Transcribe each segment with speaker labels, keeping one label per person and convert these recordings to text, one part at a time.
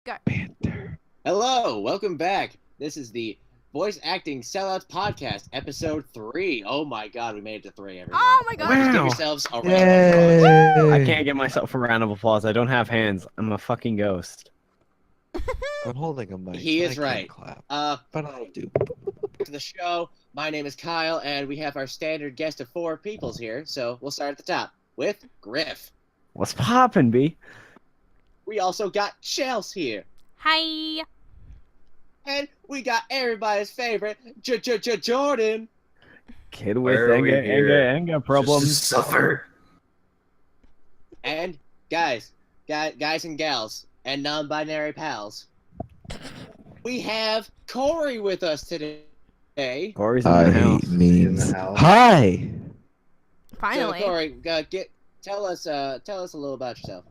Speaker 1: Go.
Speaker 2: Banter.
Speaker 3: Hello, welcome back. This is the Voice Acting Sellouts Podcast, Episode 3. Oh my god, we made it to 3, everyone.
Speaker 1: Oh my god.
Speaker 3: Just give
Speaker 2: Wow.
Speaker 3: yourselves a round of applause.
Speaker 2: Yay.
Speaker 4: I can't give myself a round of applause. I don't have hands. I'm a fucking ghost.
Speaker 2: I'm holding a mic.
Speaker 3: He
Speaker 2: so
Speaker 3: is
Speaker 2: I
Speaker 3: right.
Speaker 2: can't clap,
Speaker 3: Back
Speaker 2: but I'll do.
Speaker 3: to the show. My name is Kyle, and we have our standard guest of 4 peoples here, so we'll start at the top with Griff.
Speaker 4: What's poppin', B?
Speaker 3: We also got Chels here.
Speaker 1: Hi.
Speaker 3: And we got everybody's favorite, Jordan.
Speaker 4: Kid with
Speaker 5: Why are we here?
Speaker 4: anger problems.
Speaker 5: Just to suffer.
Speaker 3: And guys and gals, and non-binary pals, we have Corey with us today.
Speaker 4: Corey's in
Speaker 2: I
Speaker 4: the house.
Speaker 2: hate memes.
Speaker 5: In the house.
Speaker 2: Hi.
Speaker 1: Finally.
Speaker 3: So Corey, tell us a little about yourself.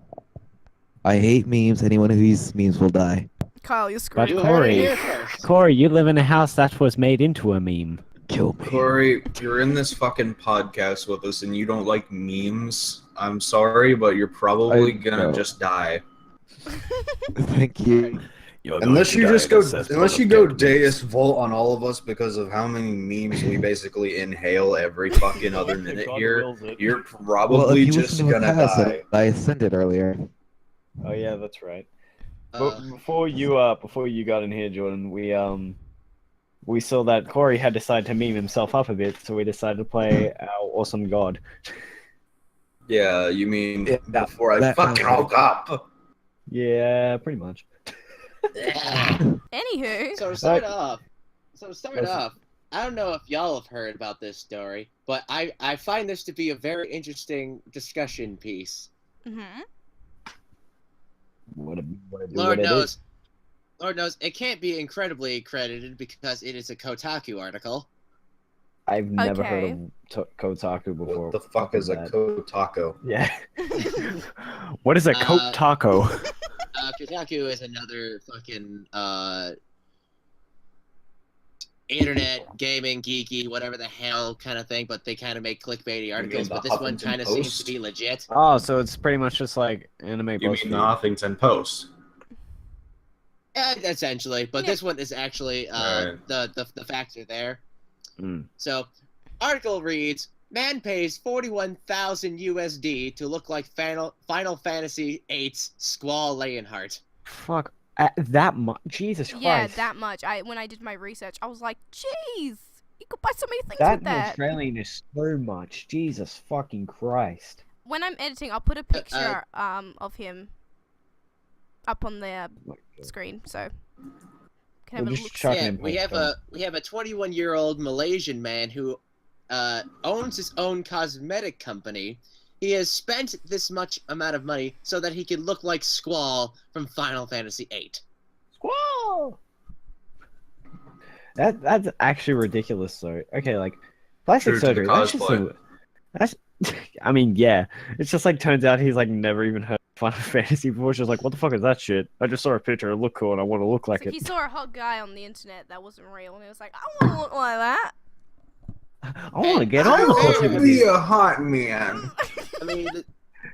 Speaker 2: I hate memes. Anyone who uses memes will die.
Speaker 1: Kyle, you're
Speaker 4: But
Speaker 1: screwed.
Speaker 3: You heard it
Speaker 4: Corey,
Speaker 3: here first.
Speaker 4: Corey, you live in a house that was made into a meme.
Speaker 2: Kill me.
Speaker 5: Corey, you're in this fucking podcast with us and you don't like memes. I'm sorry, but you're probably
Speaker 2: I
Speaker 5: gonna
Speaker 2: know.
Speaker 5: just die.
Speaker 2: Thank you.
Speaker 5: Unless you go Deus Volt on all of us because of how many memes we basically inhale every fucking other minute here, you're
Speaker 2: Well,
Speaker 5: probably
Speaker 2: if you
Speaker 5: just
Speaker 2: listen to
Speaker 5: gonna
Speaker 2: a
Speaker 5: die.
Speaker 2: I ascended earlier.
Speaker 4: Oh yeah, that's right.
Speaker 3: Uh,
Speaker 4: But before you got in here, Jordan, we saw that Corey had decided to meme himself up a bit, so we decided to play our awesome god.
Speaker 5: Yeah, you mean
Speaker 2: Yeah,
Speaker 5: before I
Speaker 2: that-
Speaker 5: fucking woke up.
Speaker 4: Yeah, pretty much.
Speaker 1: Anywho.
Speaker 3: So to start off,
Speaker 4: Listen.
Speaker 3: I don't know if y'all have heard about this story, but I find this to be a very interesting discussion piece.
Speaker 1: Mm-hmm.
Speaker 4: What
Speaker 3: Lord
Speaker 4: it is.
Speaker 3: knows, it can't be incredibly credited because it is a Kotaku article.
Speaker 4: I've never heard
Speaker 1: Okay.
Speaker 4: of Kotaku before.
Speaker 5: What the fuck is a
Speaker 4: that?
Speaker 5: Kotaku?
Speaker 4: Yeah. What is a coat taco?
Speaker 3: Kotaku is another fucking internet gaming geeky whatever the hell kind of thing, but they kind of make clickbaity articles.
Speaker 5: the
Speaker 3: But this one
Speaker 5: Huffington
Speaker 3: kind of seems to
Speaker 5: Post?
Speaker 3: be legit.
Speaker 4: Oh, so it's pretty much just like anime
Speaker 5: You mean the
Speaker 4: BuzzFeed.
Speaker 5: Huffington Post?
Speaker 3: Essentially, but
Speaker 1: Yeah.
Speaker 3: this one is actually
Speaker 5: Right.
Speaker 3: the facts are there.
Speaker 4: Mm.
Speaker 3: So, article reads: Man pays 41,000 USD to look like Final Fantasy VIII's Squall Leonhardt.
Speaker 4: Fuck. That much? Jesus Christ.
Speaker 1: Yeah, that much. When I did my research, I was like, jeez, you could buy so many things
Speaker 4: That
Speaker 1: with
Speaker 4: in
Speaker 1: that.
Speaker 4: Australian is so much. Jesus fucking Christ.
Speaker 1: When I'm editing, I'll put a picture of him up on the screen, so can have
Speaker 4: We'll
Speaker 1: a
Speaker 4: just
Speaker 1: look.
Speaker 4: chuck it
Speaker 3: Yeah,
Speaker 4: in
Speaker 3: we have
Speaker 4: post,
Speaker 3: a 21-year-old Malaysian man who owns his own cosmetic company. He has spent this much amount of money so that he can look like Squall from Final Fantasy VIII.
Speaker 4: Squall! That's actually ridiculous though. Okay, like plastic
Speaker 5: True to the
Speaker 4: surgery. That's just
Speaker 5: cosplay.
Speaker 4: that's I mean, yeah. It's just like turns out he's like never even heard of Final Fantasy before. It's just like, what the fuck is that shit? I just saw a picture, it looked cool and I want to look like
Speaker 1: So
Speaker 4: it.
Speaker 1: he saw a hot guy on the internet that wasn't real, and he was like, I want to look like that.
Speaker 4: I want to get on the
Speaker 3: I
Speaker 4: pussy with
Speaker 5: be
Speaker 4: these.
Speaker 5: a hot man.
Speaker 3: I mean,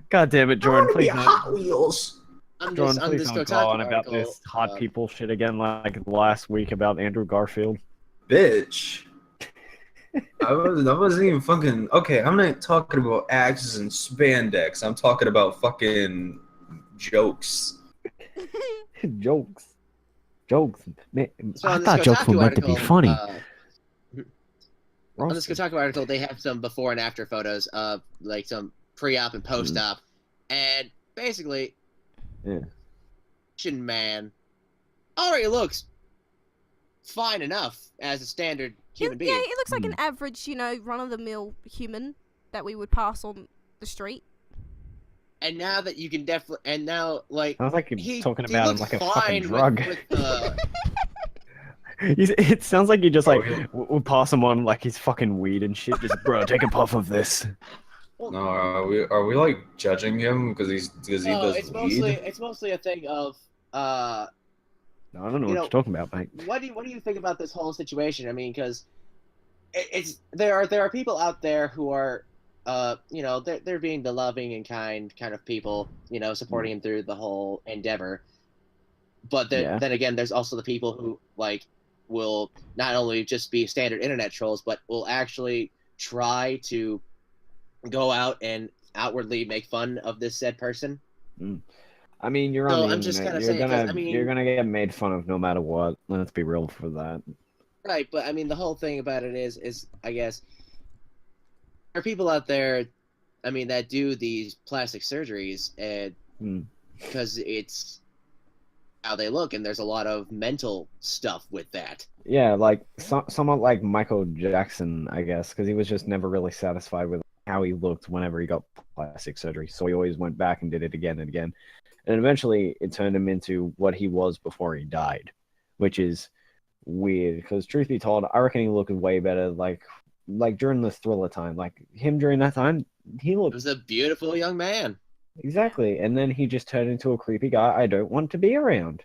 Speaker 4: God damn it, Jordan, please don't.
Speaker 5: Hot Wheels.
Speaker 3: I'm
Speaker 4: Jordan,
Speaker 3: just, I'm
Speaker 4: please
Speaker 3: this
Speaker 4: don't
Speaker 3: Kotaku
Speaker 4: go on about
Speaker 3: article,
Speaker 4: this hot
Speaker 3: uh,
Speaker 4: people shit again like last week about Andrew Garfield.
Speaker 5: Bitch. I wasn't even fucking okay. I'm not talking about axes and spandex. I'm talking about fucking jokes.
Speaker 4: Jokes. Man,
Speaker 3: So
Speaker 4: I
Speaker 3: on this
Speaker 4: thought jokes were
Speaker 3: Kotaku
Speaker 4: meant to be
Speaker 3: article,
Speaker 4: funny.
Speaker 3: On this Kotaku article, they have some before and after photos of like some pre-op and post-op, and basically,
Speaker 4: Yeah.
Speaker 3: Asian man already looks fine enough as a standard human being.
Speaker 1: Yeah, he looks like an average, run-of-the-mill human that we would pass on the street.
Speaker 3: And now that you can definitely, and now like
Speaker 4: Sounds like
Speaker 3: he
Speaker 4: you're talking
Speaker 3: he
Speaker 4: about him
Speaker 3: looks
Speaker 4: like a fucking
Speaker 3: fine
Speaker 4: drug.
Speaker 3: with
Speaker 4: It sounds like you just like
Speaker 5: yeah.
Speaker 4: would pass him on like he's fucking weed and shit. Just bro, take a puff of this.
Speaker 5: No, are we like judging him because he
Speaker 3: no,
Speaker 5: does
Speaker 3: it's
Speaker 5: weed?
Speaker 3: mostly a thing of
Speaker 4: No, I don't know
Speaker 3: You
Speaker 4: what
Speaker 3: know,
Speaker 4: you're talking about, mate.
Speaker 3: what do you think about this whole situation? I mean, because there are people out there who are they're being the loving and kind of people, supporting him through the whole endeavor. But
Speaker 4: Yeah.
Speaker 3: then again, there's also the people who like will not only just be standard internet trolls, but will actually try to go out and outwardly make fun of this said person.
Speaker 4: I mean, you're on
Speaker 3: So
Speaker 4: the
Speaker 3: I'm just
Speaker 4: internet.
Speaker 3: kind of
Speaker 4: You're
Speaker 3: saying, because
Speaker 4: gonna you're gonna get made fun of no matter what. Let's be real for that.
Speaker 3: right, but I mean, the whole thing about it is I guess there are people out there, I mean, that do these plastic surgeries, and because it's how they look, and there's a lot of mental stuff with that.
Speaker 4: Yeah, like somewhat like Michael Jackson, I guess, because he was just never really satisfied with how he looked whenever he got plastic surgery. So he always went back and did it again and again. And eventually it turned him into what he was before he died, which is weird because truth be told, I reckon he looked way better like during the Thriller time. Like him during that time, he
Speaker 3: He
Speaker 4: looked
Speaker 3: was a beautiful young man.
Speaker 4: exactly. And then he just turned into a creepy guy I don't want to be around.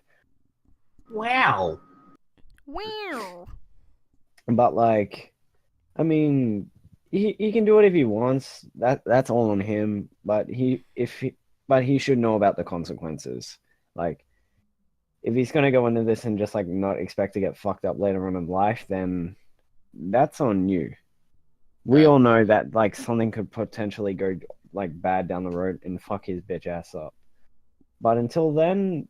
Speaker 5: Wow.
Speaker 1: Wow.
Speaker 4: But like, I mean, he can do it if he wants. That's all on him. But he should know about the consequences. Like, if he's gonna go into this and just like not expect to get fucked up later on in life, then that's on you. We all know that like something could potentially go like bad down the road and fuck his bitch ass up. But until then,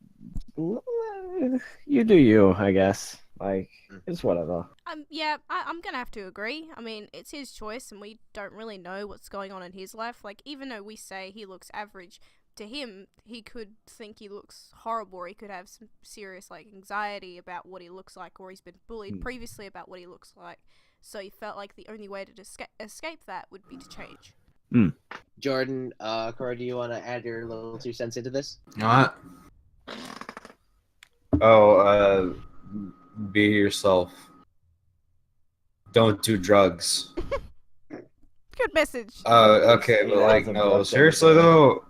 Speaker 4: you do you, I guess. Like, it's whatever.
Speaker 1: Yeah, I'm gonna have to agree. I mean, it's his choice, and we don't really know what's going on in his life. Like, even though we say he looks average, to him, he could think he looks horrible, or he could have some serious like anxiety about what he looks like, or he's been bullied previously about what he looks like. So he felt like the only way to escape that would be to change.
Speaker 3: Jordan, Corey, do you want to add your little 2 cents into this?
Speaker 5: You know what? Oh, be yourself. Don't do drugs.
Speaker 1: Good message.
Speaker 5: Okay, but like, no, seriously though,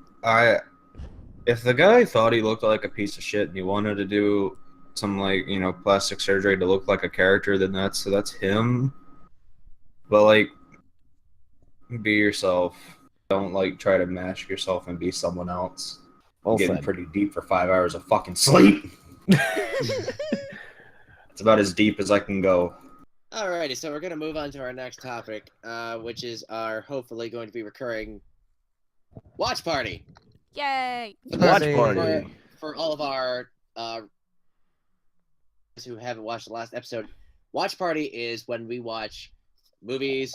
Speaker 5: if the guy thought he looked like a piece of shit and he wanted to do some like, plastic surgery to look like a character, then that's him. But like, be yourself. Don't like try to mask yourself and be someone else.
Speaker 4: Well
Speaker 5: Getting
Speaker 4: said.
Speaker 5: pretty deep for 5 hours of fucking sleep. It's about as deep as I can go.
Speaker 3: Alrighty, so we're going to move on to our next topic, which is our hopefully going to be recurring watch party.
Speaker 1: Yay!
Speaker 4: Watch party.
Speaker 3: For all of our who haven't watched the last episode, watch party is when we watch movies,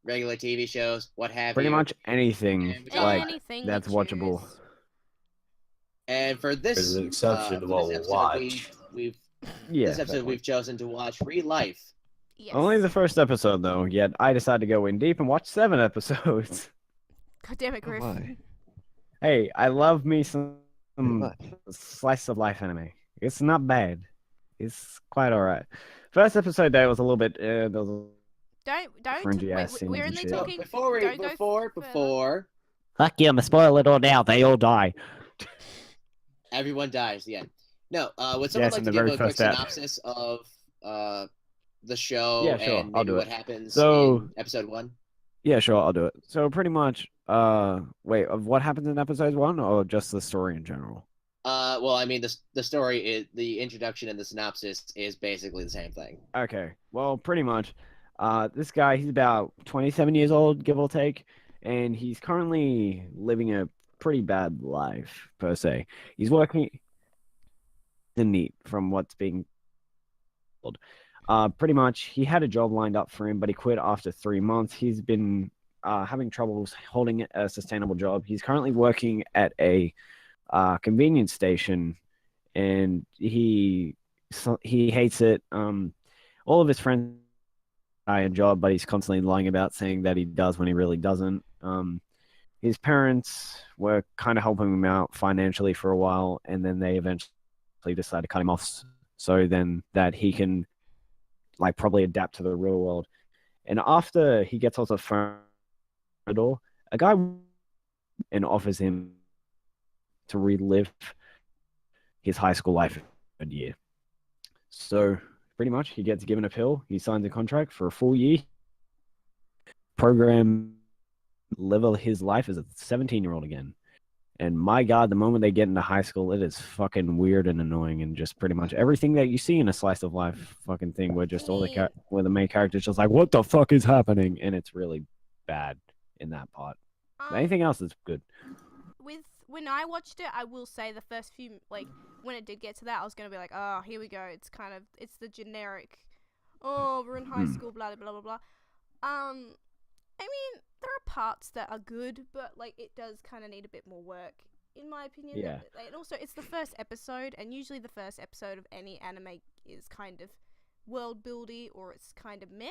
Speaker 3: regular TV shows, what have
Speaker 4: Pretty
Speaker 3: you.
Speaker 4: much anything like
Speaker 1: Anything
Speaker 4: that's
Speaker 1: we
Speaker 4: watchable.
Speaker 1: choose.
Speaker 3: And for this,
Speaker 5: There's an exception to
Speaker 3: for
Speaker 5: what
Speaker 3: this
Speaker 5: we'll
Speaker 3: episode,
Speaker 5: watch.
Speaker 4: Yeah.
Speaker 3: this episode we've chosen to watch Real Life.
Speaker 1: Yes.
Speaker 4: Only the first episode though, yet I decided to go in deep and watch 7 episodes.
Speaker 1: God damn it, Griff.
Speaker 2: Why?
Speaker 4: Hey, I love me some
Speaker 2: Why?
Speaker 4: slice of life anime. It's not bad. It's quite alright. First episode though was a little bit there was
Speaker 1: Don't.
Speaker 4: Cringy ass
Speaker 1: Wait,
Speaker 4: scenes
Speaker 1: we're
Speaker 4: and
Speaker 1: only
Speaker 4: shit.
Speaker 3: So
Speaker 1: talking.
Speaker 3: before
Speaker 1: don't go further.
Speaker 4: fuck you, I'm gonna spoil it all now. They all die.
Speaker 3: Everyone dies. Yeah. No. Would someone
Speaker 4: Yes,
Speaker 3: like
Speaker 4: in
Speaker 3: to
Speaker 4: the
Speaker 3: give
Speaker 4: very
Speaker 3: a quick
Speaker 4: first ep.
Speaker 3: synopsis of the show
Speaker 4: Yeah, sure,
Speaker 3: and
Speaker 4: I'll
Speaker 3: maybe
Speaker 4: do
Speaker 3: what
Speaker 4: it.
Speaker 3: happens
Speaker 4: So-
Speaker 3: in episode 1?
Speaker 4: Yeah, sure, I'll do it. So pretty much, wait, of what happens in episode 1 or just the story in general?
Speaker 3: Well, I mean, the story is the introduction and the synopsis is basically the same thing.
Speaker 4: Okay, well, pretty much. This guy, he's about 27 years old, give or take, and he's currently living a pretty bad life, per se. He's working the neat from what's being told. Pretty much, he had a job lined up for him, but he quit after 3 months. He's been having troubles holding a sustainable job. He's currently working at a convenience station, and he hates it. All of his friends a job, but he's constantly lying about saying that he does when he really doesn't. His parents were kind of helping him out financially for a while, and then they eventually decided to cut him off so then that he can like probably adapt to the real world. And after he gets off the phone door, a guy and offers him to relive his high school life a year. So pretty much, he gets given a pill. He signs a contract for a full year. Program level his life as a 17-year-old again. And my God, the moment they get into high school, it is fucking weird and annoying, and just pretty much everything that you see in a slice of life fucking thing, where just where the main character's just like, what the fuck is happening, and it's really bad in that part. But anything else is good.
Speaker 1: When I watched it, I will say the first few, like, when it did get to that, I was gonna be like, oh, here we go. It's the generic, oh, we're in high school, blah blah blah blah. I mean, there are parts that are good, but like it does kind of need a bit more work, in my opinion.
Speaker 4: Yeah.
Speaker 1: And also, it's the first episode, and usually the first episode of any anime is kind of world buildy, or it's kind of meh.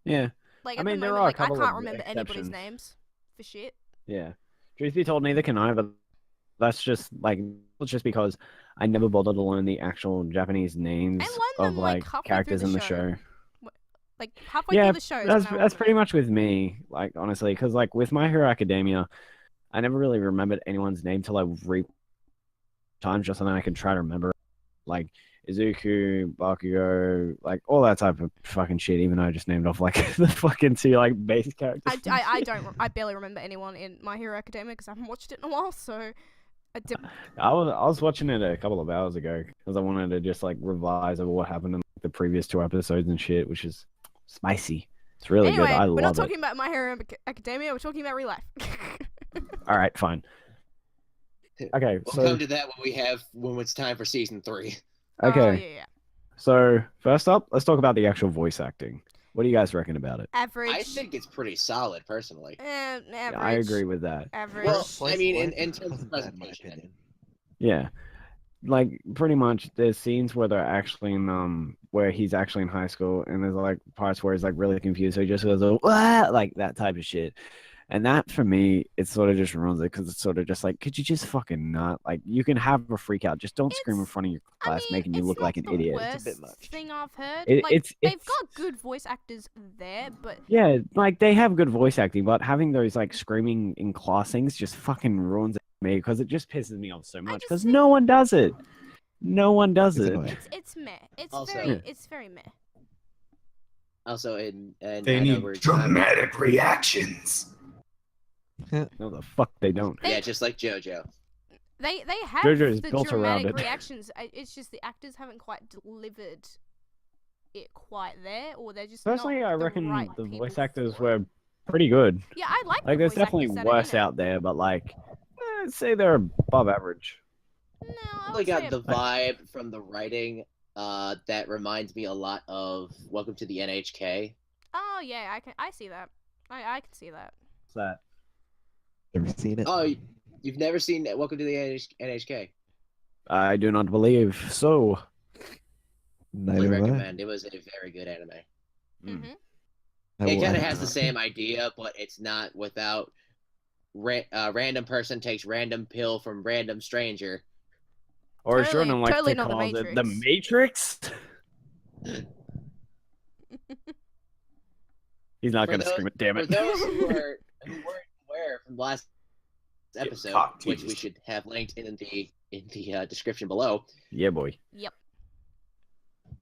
Speaker 4: Yeah.
Speaker 1: Like
Speaker 4: I
Speaker 1: at
Speaker 4: mean,
Speaker 1: the
Speaker 4: there
Speaker 1: moment,
Speaker 4: are a
Speaker 1: like I
Speaker 4: couple
Speaker 1: can't
Speaker 4: of
Speaker 1: remember anybody's
Speaker 4: exceptions.
Speaker 1: names for shit.
Speaker 4: Yeah. Truth be told, neither can I, but that's just like it's just because I never bothered to learn the actual Japanese names
Speaker 1: I learned
Speaker 4: of
Speaker 1: them like
Speaker 4: like
Speaker 1: halfway
Speaker 4: characters
Speaker 1: through
Speaker 4: in
Speaker 1: the
Speaker 4: the show.
Speaker 1: Like halfway
Speaker 4: Yeah,
Speaker 1: through the show.
Speaker 4: that's pretty much with me. Like honestly, because like with My Hero Academia, I never really remembered anyone's name till I read times just so then I can try to remember like Izuku, Bakugo, like all that type of fucking shit. Even though I just named off like the fucking two like base characters.
Speaker 1: I barely remember anyone in My Hero Academia because I haven't watched it in a while. So
Speaker 4: I was watching it a couple of hours ago because I wanted to just like revise over what happened in the previous 2 episodes and shit, which is spicy. It's really
Speaker 1: anyway,
Speaker 4: good. I
Speaker 1: we're not
Speaker 4: love it.
Speaker 1: talking about My Hero Academia. We're talking about real life.
Speaker 4: All right, fine. Okay,
Speaker 3: We'll
Speaker 4: so
Speaker 3: come to that when it's time for season 3.
Speaker 4: okay,
Speaker 1: Oh, yeah.
Speaker 4: so first up, let's talk about the actual voice acting. What do you guys reckon about it?
Speaker 1: Average.
Speaker 3: I think it's pretty solid, personally.
Speaker 1: Average.
Speaker 4: Yeah, I agree with that.
Speaker 1: Average.
Speaker 3: Well,
Speaker 2: Slice
Speaker 3: I mean,
Speaker 2: of
Speaker 3: in
Speaker 2: life
Speaker 3: terms of
Speaker 2: wasn't bad, in my
Speaker 3: presentation.
Speaker 2: opinion.
Speaker 4: Yeah, like pretty much there's scenes where they're actually in where he's actually in high school, and there's like parts where he's like really confused, so he just goes "What?" like that type of shit. And that for me, it sort of just ruins it because it's sort of just like, could you just fucking not? Like, you can have a freak out, just don't scream in
Speaker 1: It's-
Speaker 4: front of your class, making you
Speaker 1: it's
Speaker 4: look
Speaker 1: not
Speaker 4: like an
Speaker 1: the
Speaker 4: idiot.
Speaker 1: Worst
Speaker 2: It's a bit much.
Speaker 1: thing I've heard.
Speaker 4: It-
Speaker 1: like
Speaker 4: it's-
Speaker 1: they've
Speaker 4: it's-
Speaker 1: got good voice actors there, but
Speaker 4: Yeah, like they have good voice acting, but having those like screaming in class things just fucking ruins it for me because it just pisses me off so much
Speaker 1: just
Speaker 4: because
Speaker 1: think-
Speaker 4: no one does it. No one does
Speaker 2: It's
Speaker 4: it.
Speaker 2: annoying.
Speaker 1: it's meh. It's
Speaker 3: Also-
Speaker 1: very meh.
Speaker 3: Also, and
Speaker 5: They
Speaker 3: I know
Speaker 5: need
Speaker 3: we're
Speaker 5: dramatic reactions.
Speaker 4: No, the fuck they don't.
Speaker 3: Yeah, just like JoJo.
Speaker 1: They have
Speaker 4: JoJo is
Speaker 1: the
Speaker 4: built around
Speaker 1: dramatic
Speaker 4: it.
Speaker 1: reactions. It's just the actors haven't quite delivered it quite there, or they're just
Speaker 4: Personally,
Speaker 1: not
Speaker 4: I
Speaker 1: the
Speaker 4: reckon
Speaker 1: right
Speaker 4: the
Speaker 1: people
Speaker 4: voice actors
Speaker 1: for it.
Speaker 4: were pretty good.
Speaker 1: Yeah, I like.
Speaker 4: Like,
Speaker 1: the
Speaker 4: there's
Speaker 1: voice actors
Speaker 4: definitely
Speaker 1: that are in
Speaker 4: worse
Speaker 1: it.
Speaker 4: out there, but like, I'd say they're above average.
Speaker 1: No, I
Speaker 3: Really
Speaker 1: would
Speaker 3: got
Speaker 1: say
Speaker 3: the vibe from the writing that reminds me a lot of Welcome to the NHK.
Speaker 1: Oh yeah, I see that. I can see that.
Speaker 4: What's that?
Speaker 2: Ever seen it?
Speaker 3: Oh, you've never seen Welcome to the NHK?
Speaker 4: I do not believe so.
Speaker 2: Neither
Speaker 3: I
Speaker 2: have I.
Speaker 3: recommend. It was a very good anime.
Speaker 4: Mm.
Speaker 1: Mm-hmm.
Speaker 2: I
Speaker 3: It
Speaker 2: will
Speaker 3: kind of
Speaker 2: add
Speaker 3: has
Speaker 2: to
Speaker 3: the
Speaker 2: that.
Speaker 3: same idea, but it's not without random person takes random pill from random stranger.
Speaker 4: Or as
Speaker 1: Totally-
Speaker 4: Jordan likes
Speaker 1: totally
Speaker 4: to
Speaker 1: not the
Speaker 4: call it, the Matrix. He's not
Speaker 3: For
Speaker 4: going to
Speaker 3: those-
Speaker 4: scream it, damn
Speaker 3: For
Speaker 4: it.
Speaker 3: those who weren't aware from the last episode,
Speaker 5: cock
Speaker 3: which we
Speaker 5: teased.
Speaker 3: should have linked in the description below,
Speaker 4: Yeah, boy.
Speaker 1: Yep.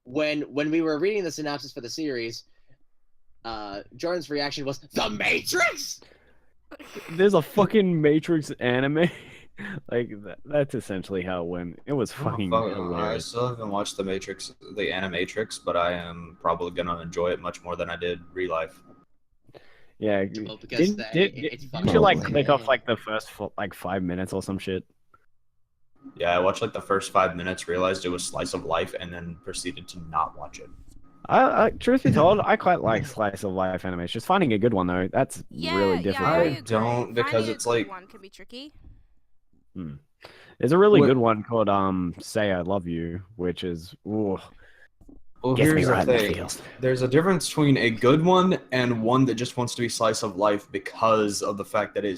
Speaker 3: when we were reading the synopsis for the series, Jordan's reaction was the Matrix.
Speaker 4: There's a fucking Matrix anime. Like, that's essentially how it went. It was fucking
Speaker 5: I
Speaker 4: hilarious.
Speaker 5: still haven't watched the Animatrix, but I am probably gonna enjoy it much more than I did Real Life.
Speaker 4: Yeah.
Speaker 3: Well, because
Speaker 4: Didn't
Speaker 3: it's
Speaker 4: you like
Speaker 2: fucking-
Speaker 4: click off like the first like 5 minutes or some shit?
Speaker 5: Yeah, I watched like the first 5 minutes, realized it was slice of life, and then proceeded to not watch it.
Speaker 4: Truth be told, I quite like slice of life animation. Just finding a good one though, that's really difficult.
Speaker 3: I
Speaker 1: agree.
Speaker 5: don't, because
Speaker 1: Finding a
Speaker 5: it's
Speaker 1: good
Speaker 5: like-
Speaker 1: one can be tricky.
Speaker 4: There's a really
Speaker 5: What-
Speaker 4: good one called "Say I Love You," which is ooh,
Speaker 5: Well,
Speaker 4: gets me
Speaker 5: here's
Speaker 4: right
Speaker 5: the
Speaker 4: in the
Speaker 5: thing.
Speaker 4: feels.
Speaker 5: There's a difference between a good one and one that just wants to be slice of life because of the fact that it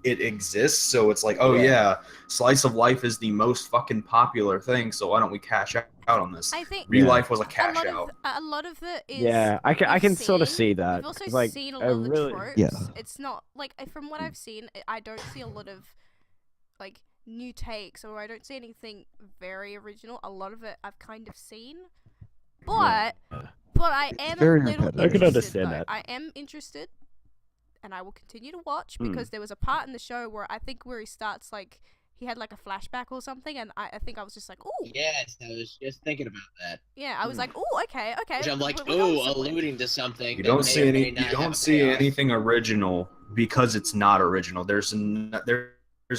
Speaker 5: exists. So it's like, oh yeah, slice of life is the most fucking popular thing. So why don't we cash out on this?
Speaker 1: I think
Speaker 5: Real
Speaker 4: Yeah.
Speaker 5: life was a cash out.
Speaker 1: a lot of it is.
Speaker 4: Yeah, I
Speaker 1: we've
Speaker 4: can sort of
Speaker 1: seen-
Speaker 4: see that.
Speaker 1: We've also
Speaker 4: 'cause, like,
Speaker 1: seen a
Speaker 4: I
Speaker 1: lot of the
Speaker 4: really-
Speaker 1: tropes.
Speaker 2: Yeah.
Speaker 1: It's not like from what I've seen, I don't see a lot of like new takes, or I don't see anything very original. A lot of it I've kind of seen, but
Speaker 4: Yeah.
Speaker 1: but I am a
Speaker 2: very
Speaker 1: little
Speaker 2: repetitive.
Speaker 4: I can
Speaker 1: interested,
Speaker 4: understand
Speaker 1: though.
Speaker 4: that.
Speaker 1: I am interested. and I will continue to watch
Speaker 4: Mm.
Speaker 1: because there was a part in the show where he starts like he had like a flashback or something, and I think I was just like, oh
Speaker 3: Yes, I was just thinking about that.
Speaker 1: yeah, I was like, oh okay,
Speaker 3: Which I'm like,
Speaker 1: we're going
Speaker 3: ooh,
Speaker 1: somewhere."
Speaker 3: alluding to something.
Speaker 5: You
Speaker 3: that
Speaker 5: don't
Speaker 3: may
Speaker 5: see
Speaker 3: or
Speaker 5: any.
Speaker 3: may not
Speaker 5: You don't
Speaker 3: have a
Speaker 5: see
Speaker 3: payoff.
Speaker 5: anything original because it's not original. There's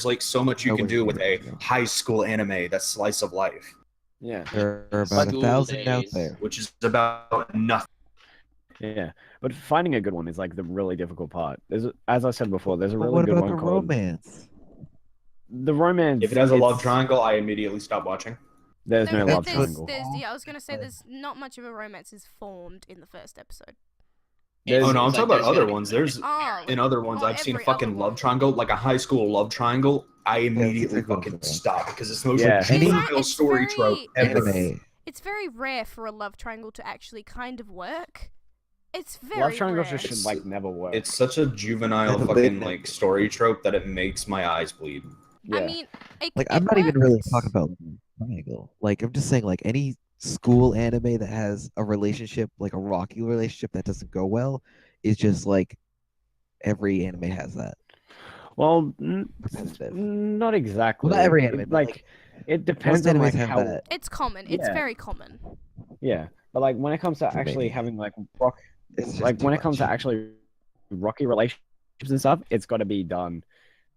Speaker 5: like so much you can do with a high school anime that's slice of life,
Speaker 4: Yeah.
Speaker 2: There are about
Speaker 3: School
Speaker 2: 1,000 out
Speaker 3: days.
Speaker 2: there.
Speaker 5: which is about nothing.
Speaker 4: Yeah, but finding a good one is like the really difficult part. As I said before, there's a
Speaker 2: But
Speaker 4: really
Speaker 2: what
Speaker 4: good
Speaker 2: about
Speaker 4: one
Speaker 2: the
Speaker 4: called
Speaker 2: romance?
Speaker 4: the romance.
Speaker 5: If it has a love
Speaker 4: it's-
Speaker 5: triangle, I immediately stop watching.
Speaker 4: there's no love
Speaker 1: there's,
Speaker 4: triangle.
Speaker 1: yeah, I was gonna say there's not much of a romance is formed in the first episode.
Speaker 4: There's-
Speaker 5: Oh no, I'm
Speaker 3: Seems like
Speaker 5: talking about
Speaker 3: there's
Speaker 5: other
Speaker 3: gonna be-
Speaker 5: ones. There's
Speaker 1: Oh,
Speaker 5: in other ones I've seen a
Speaker 1: every other
Speaker 5: fucking love
Speaker 1: one.
Speaker 5: triangle, like a high school love triangle. I immediately
Speaker 2: exactly what I'm
Speaker 5: fucking
Speaker 2: saying.
Speaker 5: stop because it's the most
Speaker 4: Yeah.
Speaker 5: like
Speaker 2: Any-
Speaker 5: juvenile
Speaker 1: It's
Speaker 5: story
Speaker 1: very-
Speaker 5: trope ever.
Speaker 2: Anime.
Speaker 1: It's very rare for a love triangle to actually kind of work. It's very
Speaker 4: love triangles
Speaker 1: rare.
Speaker 4: just should like never work.
Speaker 5: It's such a juvenile
Speaker 2: Yeah,
Speaker 5: fucking like story trope that it makes my eyes bleed.
Speaker 4: yeah.
Speaker 1: I mean,
Speaker 2: Like,
Speaker 1: it
Speaker 2: I'm not even really
Speaker 1: works.
Speaker 2: talking about triangle. Like, I'm just saying, like, any school anime that has a relationship, like a rocky relationship that doesn't go well, is just like every anime has that.
Speaker 4: well,
Speaker 2: Repetitive.
Speaker 4: not exactly.
Speaker 2: Well, not every anime,
Speaker 4: It,
Speaker 2: but,
Speaker 4: like it depends
Speaker 2: most
Speaker 4: on
Speaker 2: animes
Speaker 4: like
Speaker 2: have
Speaker 4: how.
Speaker 2: that.
Speaker 1: It's common. It's
Speaker 4: Yeah.
Speaker 1: very common.
Speaker 4: Yeah, but like when it comes to actually
Speaker 2: Maybe.
Speaker 4: having like
Speaker 2: It's just
Speaker 4: like
Speaker 2: too
Speaker 4: when it comes to
Speaker 2: much.
Speaker 4: actually rocky relationships and stuff, it's got to be done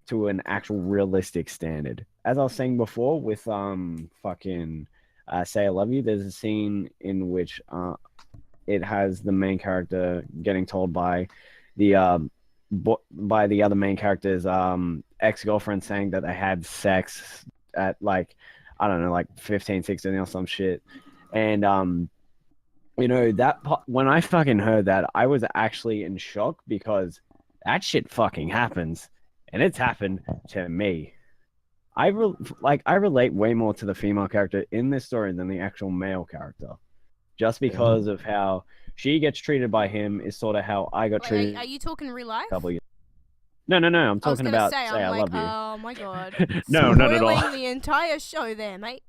Speaker 4: to an actual realistic standard. As I was saying before, with fucking Say I Love You, there's a scene in which it has the main character getting told by the by the other main character's ex-girlfriend saying that they had sex at like I don't know, like 15, 16 or some shit. And you know, when I fucking heard that, I was actually in shock because that shit fucking happens, and it's happened to me. I relate way more to the female character in this story than the actual male character, just because of how she gets treated by him is sort of how I got
Speaker 1: Wait,
Speaker 4: treated.
Speaker 1: are you talking real life?
Speaker 4: No. I'm
Speaker 1: I was
Speaker 4: talking
Speaker 1: gonna
Speaker 4: about
Speaker 1: say,
Speaker 4: Say I
Speaker 1: I'm
Speaker 4: Love
Speaker 1: like,
Speaker 4: You.
Speaker 1: oh my god.
Speaker 4: No, not at all.
Speaker 1: Spoiling the entire show there, mate.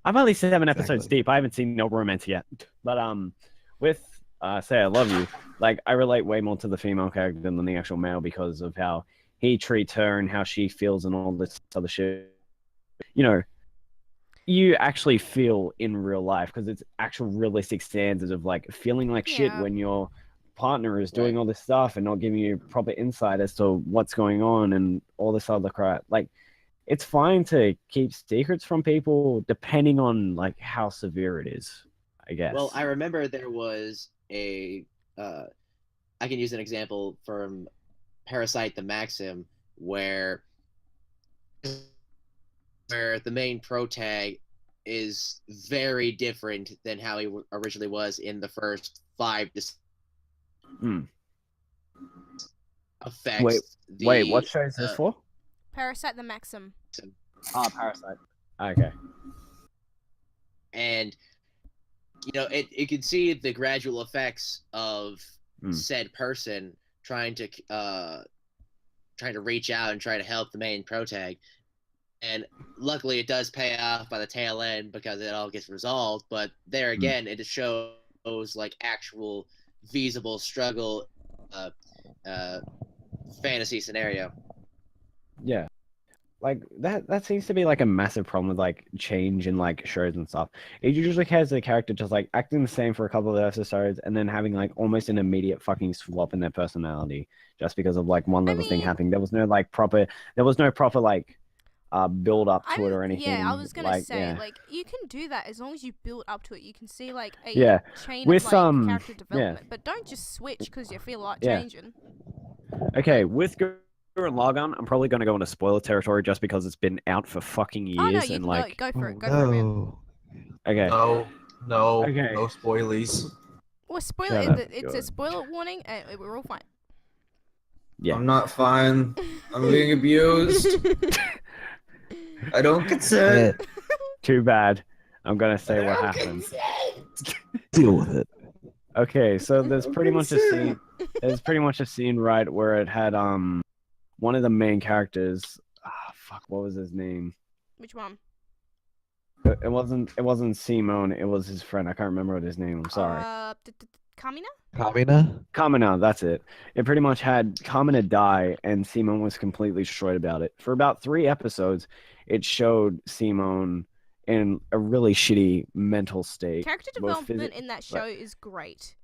Speaker 4: I'm only 7 episodes
Speaker 2: Exactly.
Speaker 4: deep. I haven't seen no romance yet. But with Say I Love You, like I relate way more to the female character than the actual male because of how he treats her and how she feels and all this other shit. You know, you actually feel in real life because it's actual realistic standards of like feeling like shit
Speaker 1: Yeah.
Speaker 4: when your partner is doing
Speaker 3: Right.
Speaker 4: all this stuff and not giving you proper insight as to what's going on and all this other crap. Like, it's fine to keep secrets from people depending on like how severe it is, I guess.
Speaker 3: Well, I remember there was a. I can use an example from Parasite the Maxim where the main protag is very different than how he originally was in the first 5 to
Speaker 4: Hmm.
Speaker 3: affects
Speaker 4: Wait, what show is this for?
Speaker 1: Parasite the Maxim.
Speaker 4: Ah, Parasite. Okay.
Speaker 3: and you know it can see the gradual effects of said person trying to reach out and try to help the main protag, and luckily it does pay off by the tail end because it all gets resolved. But there again, it shows like actual feasible struggle fantasy scenario.
Speaker 4: Yeah. Like that seems to be like a massive problem with like change in like shows and stuff. It usually has the character just like acting the same for a couple of episodes and then having like almost an immediate fucking swap in their personality just because of like one little thing
Speaker 1: mean-
Speaker 4: happening. There was no proper like build up to it or anything.
Speaker 1: Yeah, I was gonna
Speaker 4: like,
Speaker 1: say,
Speaker 4: yeah.
Speaker 1: like, you can do that as long as you build up to it. You can see like a
Speaker 4: Yeah.
Speaker 1: chain
Speaker 4: With,
Speaker 1: of like
Speaker 4: yeah.
Speaker 1: character development, but don't just switch because you feel like
Speaker 4: Yeah.
Speaker 1: changing.
Speaker 4: Okay, with Gurren Lagann, I'm probably gonna go into spoiler territory just because it's been out for fucking years
Speaker 1: Oh no, you
Speaker 4: and
Speaker 1: can
Speaker 4: like
Speaker 1: go for it. Go
Speaker 2: Oh,
Speaker 1: for it, man.
Speaker 2: no.
Speaker 4: okay.
Speaker 5: No,
Speaker 4: Okay.
Speaker 5: no spoilies.
Speaker 1: Well, spoiler.
Speaker 4: Shut up,
Speaker 1: It's a
Speaker 4: God.
Speaker 1: spoiler warning, and we're all fine.
Speaker 4: Yeah.
Speaker 5: I'm not fine. I'm being abused. I don't consent.
Speaker 4: Too bad. I'm gonna say what happens.
Speaker 2: Deal with it.
Speaker 4: Okay, so there's pretty much a scene. There's pretty much a scene right where it had one of the main characters. Fuck, what was his name?
Speaker 1: Which one?
Speaker 4: It wasn't Simone. It was his friend. I can't remember what his name. I'm sorry.
Speaker 1: Kamina?
Speaker 2: Kamina?
Speaker 4: Kamina, that's it. It pretty much had Kamina die, and Simone was completely destroyed about it. For about 3 episodes, it showed Simone in a really shitty mental state.
Speaker 1: Character
Speaker 4: both
Speaker 1: development in that show is great.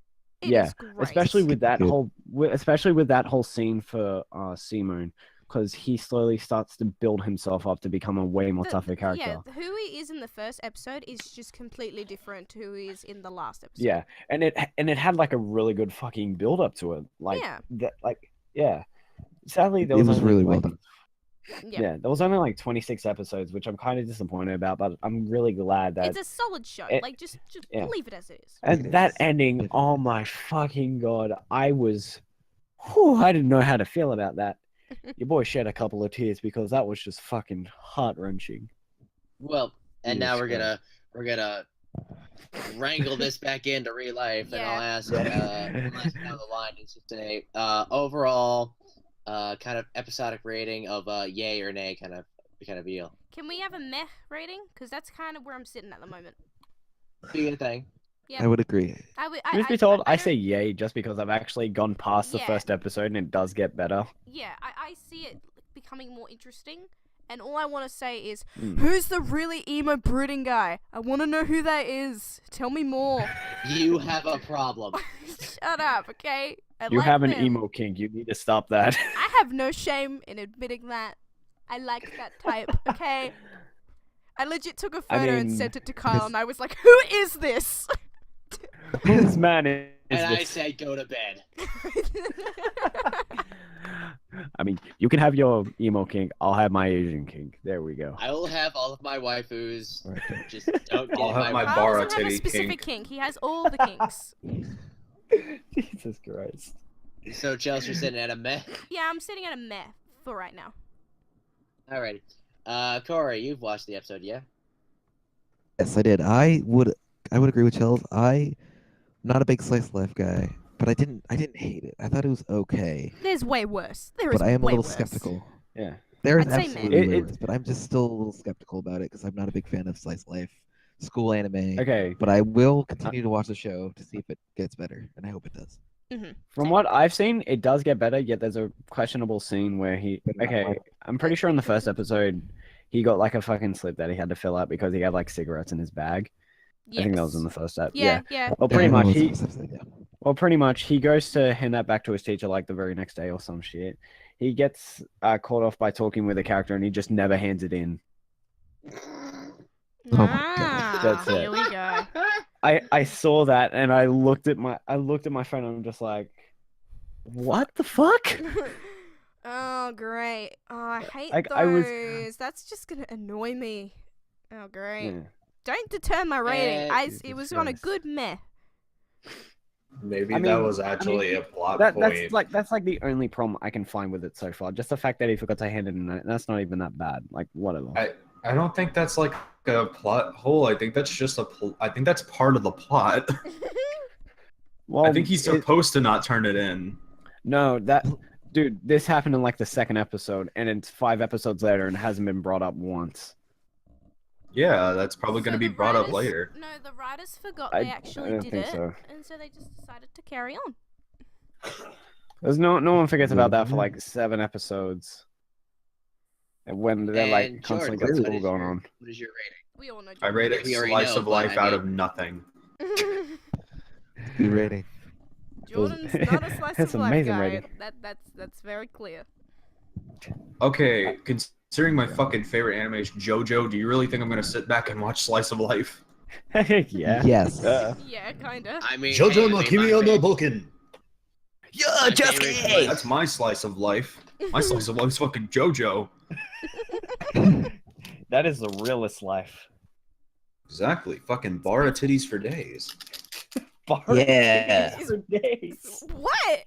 Speaker 1: It
Speaker 4: Yeah,
Speaker 1: is great.
Speaker 4: especially with that
Speaker 2: Good.
Speaker 4: especially with that whole scene for Simone, because he slowly starts to build himself up to become a way more tougher character.
Speaker 1: Yeah, who he is in the first episode is just completely different to who he is in the last episode.
Speaker 4: Yeah, and it had like a really good fucking build up to it. Like
Speaker 1: Yeah.
Speaker 4: that, like yeah. Sadly, there
Speaker 2: It
Speaker 4: was
Speaker 2: was
Speaker 4: only
Speaker 2: really well
Speaker 4: like,
Speaker 2: done.
Speaker 1: Yeah.
Speaker 4: there was only like 26 episodes, which I'm kind of disappointed about. But I'm really glad that
Speaker 1: It's a solid show.
Speaker 4: it-
Speaker 1: Like just
Speaker 4: yeah.
Speaker 1: leave it as it is.
Speaker 4: and
Speaker 2: It
Speaker 4: that
Speaker 2: is.
Speaker 4: ending.
Speaker 2: Definitely.
Speaker 4: Oh my fucking god! I didn't know how to feel about that. Your boy shed a couple of tears because that was just fucking heart wrenching.
Speaker 3: Well, and now
Speaker 4: Jesus
Speaker 3: we're gonna wrangle this back into real life, and I'll ask unless down the line is just a overall kind of episodic rating of yay or nay kind of deal.
Speaker 1: Can we have a meh rating? Because that's kind of where I'm sitting at the moment.
Speaker 3: Be a thing.
Speaker 1: Yeah.
Speaker 2: I would agree.
Speaker 4: Truth be told, I
Speaker 1: don't-
Speaker 4: say yay just because I've actually gone past the
Speaker 1: Yeah.
Speaker 4: first episode and it does get better.
Speaker 1: Yeah, I see it becoming more interesting. And all I want to say is,
Speaker 4: Mm.
Speaker 1: who's the really emo brooding guy? I want to know who that is. Tell me more.
Speaker 3: You have a problem.
Speaker 1: Shut up, okay? I
Speaker 4: You
Speaker 1: like
Speaker 4: have an
Speaker 1: them.
Speaker 4: emo kink. You need to stop that.
Speaker 1: I have no shame in admitting that. I like that type, okay? I legit took a photo and
Speaker 4: mean,
Speaker 1: sent it to Kyle, and I was like, who is this?
Speaker 4: This man is
Speaker 3: And I
Speaker 4: this.
Speaker 3: say go to bed.
Speaker 4: I mean, you can have your emo kink. I'll have my Asian kink. There we go.
Speaker 3: I will have all of my waifus.
Speaker 2: Right.
Speaker 3: Just don't get
Speaker 5: I'll
Speaker 3: in
Speaker 5: have my
Speaker 3: way.
Speaker 1: Kyle
Speaker 5: bar
Speaker 1: doesn't have a
Speaker 5: titty
Speaker 1: specific
Speaker 5: kink.
Speaker 1: kink. He has all the kinks.
Speaker 4: Jesus Christ.
Speaker 3: So Chelsea sitting at a meh.
Speaker 1: Yeah, I'm sitting at a meh for right now.
Speaker 3: Alrighty. Corey, you've watched the episode, yeah?
Speaker 2: Yes, I did. I would agree with Chels. I'm not a big slice of life guy, but I didn't hate it. I thought it was okay,
Speaker 1: There's way worse. There is
Speaker 2: but I am a
Speaker 1: way
Speaker 2: little
Speaker 1: worse.
Speaker 2: skeptical.
Speaker 4: Yeah.
Speaker 2: There is
Speaker 1: I'd say
Speaker 2: absolutely
Speaker 4: meh.
Speaker 2: way
Speaker 4: It-
Speaker 2: worse, but I'm just still a little skeptical about it because I'm not a big fan of slice of life school anime.
Speaker 4: Okay.
Speaker 2: But I will continue to watch the show to see if it gets better, and I hope it does.
Speaker 4: From what I've seen, it does get better. Yet there's a questionable scene where he. Okay, I'm pretty sure in the first episode, he got like a fucking slip that he had to fill out because he had like cigarettes in his bag.
Speaker 1: Yes.
Speaker 4: I think that was in the first episode.
Speaker 1: Yeah, yeah.
Speaker 4: Well,
Speaker 2: Yeah,
Speaker 4: pretty
Speaker 2: I know
Speaker 4: much
Speaker 2: what's
Speaker 4: he.
Speaker 2: in this episode, yeah.
Speaker 4: Well, pretty much he goes to hand that back to his teacher like the very next day or some shit. He gets caught off by talking with a character and he just never hands it in.
Speaker 2: Oh my
Speaker 1: Ah,
Speaker 4: That's it.
Speaker 1: Here we go.
Speaker 4: I saw that and I looked at my friend and I'm just like, what the fuck?
Speaker 1: Oh, great. Oh, I hate
Speaker 4: Like,
Speaker 1: those.
Speaker 4: I was-
Speaker 1: That's just gonna annoy me. Oh, great.
Speaker 4: Yeah.
Speaker 1: Don't deter my rating.
Speaker 3: And-
Speaker 1: It
Speaker 4: Jesus
Speaker 1: was on a
Speaker 4: Christ.
Speaker 1: good meh.
Speaker 5: Maybe
Speaker 4: I
Speaker 5: that
Speaker 4: mean-
Speaker 5: was
Speaker 4: I mean,
Speaker 5: actually a plot point.
Speaker 4: That's like the only problem I can find with it so far. Just the fact that he forgot to hand it in. That's not even that bad. Like whatever.
Speaker 5: I don't think that's like a plot hole. I think that's just I think that's part of the plot.
Speaker 4: Well,
Speaker 5: I think he's
Speaker 4: it-
Speaker 5: supposed to not turn it in.
Speaker 4: No, dude, this happened in like the second episode, and it's 5 episodes later, and it hasn't been brought up once.
Speaker 5: Yeah, that's probably
Speaker 1: So
Speaker 5: going to be
Speaker 1: the
Speaker 5: brought up
Speaker 1: writers-
Speaker 5: later.
Speaker 1: No, the writers forgot
Speaker 4: I
Speaker 1: they actually
Speaker 4: don't
Speaker 1: did
Speaker 4: think
Speaker 1: it,
Speaker 4: so.
Speaker 1: and so they just decided to carry on.
Speaker 4: There's no one forgets about that for like 7 episodes. And when they're like
Speaker 3: And
Speaker 4: constantly
Speaker 3: Jordan,
Speaker 4: got
Speaker 3: what
Speaker 4: school
Speaker 3: is
Speaker 4: going
Speaker 3: your-
Speaker 4: on.
Speaker 3: What is your rating?
Speaker 1: We all know.
Speaker 5: I rate it
Speaker 3: We already
Speaker 5: slice
Speaker 3: know,
Speaker 5: of
Speaker 3: but
Speaker 5: life
Speaker 3: I
Speaker 5: out
Speaker 3: mean-
Speaker 5: of nothing.
Speaker 2: Good rating.
Speaker 1: Jordan's not a slice
Speaker 4: That's
Speaker 1: of life
Speaker 4: amazing
Speaker 1: guy.
Speaker 4: rating.
Speaker 1: That's very clear.
Speaker 5: Okay, considering my fucking favorite anime is JoJo, do you really think I'm going to sit back and watch Slice of Life?
Speaker 4: Yeah.
Speaker 2: Yes.
Speaker 1: Yeah, kinda.
Speaker 3: I mean,
Speaker 6: JoJo
Speaker 3: hey,
Speaker 6: no
Speaker 3: I mean,
Speaker 6: Kimi
Speaker 3: my
Speaker 6: no
Speaker 3: favorite-
Speaker 6: Boken.
Speaker 3: my favorite was-
Speaker 5: That's my slice of life. My slice of life's fucking JoJo.
Speaker 4: That is the realest life.
Speaker 5: Exactly. Fucking bar of titties for days.
Speaker 2: Yeah.
Speaker 4: For days.
Speaker 1: What?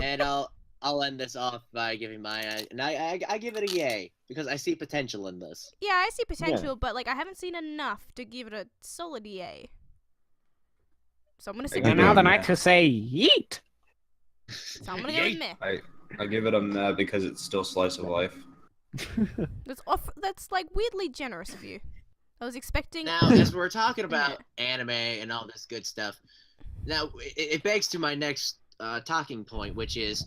Speaker 3: And I'll end this off by giving my and I give it a yay because I see potential in this.
Speaker 1: Yeah, I see potential, but like I haven't seen enough to give it a solid EA. So I'm gonna say
Speaker 5: give
Speaker 1: meh.
Speaker 5: it a meh.
Speaker 4: to say yeet.
Speaker 1: So I'm gonna go with meh.
Speaker 5: I give it a meh because it's still slice of life.
Speaker 1: That's like weirdly generous of you. I was expecting.
Speaker 3: Now, as we're talking about anime and all this good stuff, Now it begs to my next talking point, which is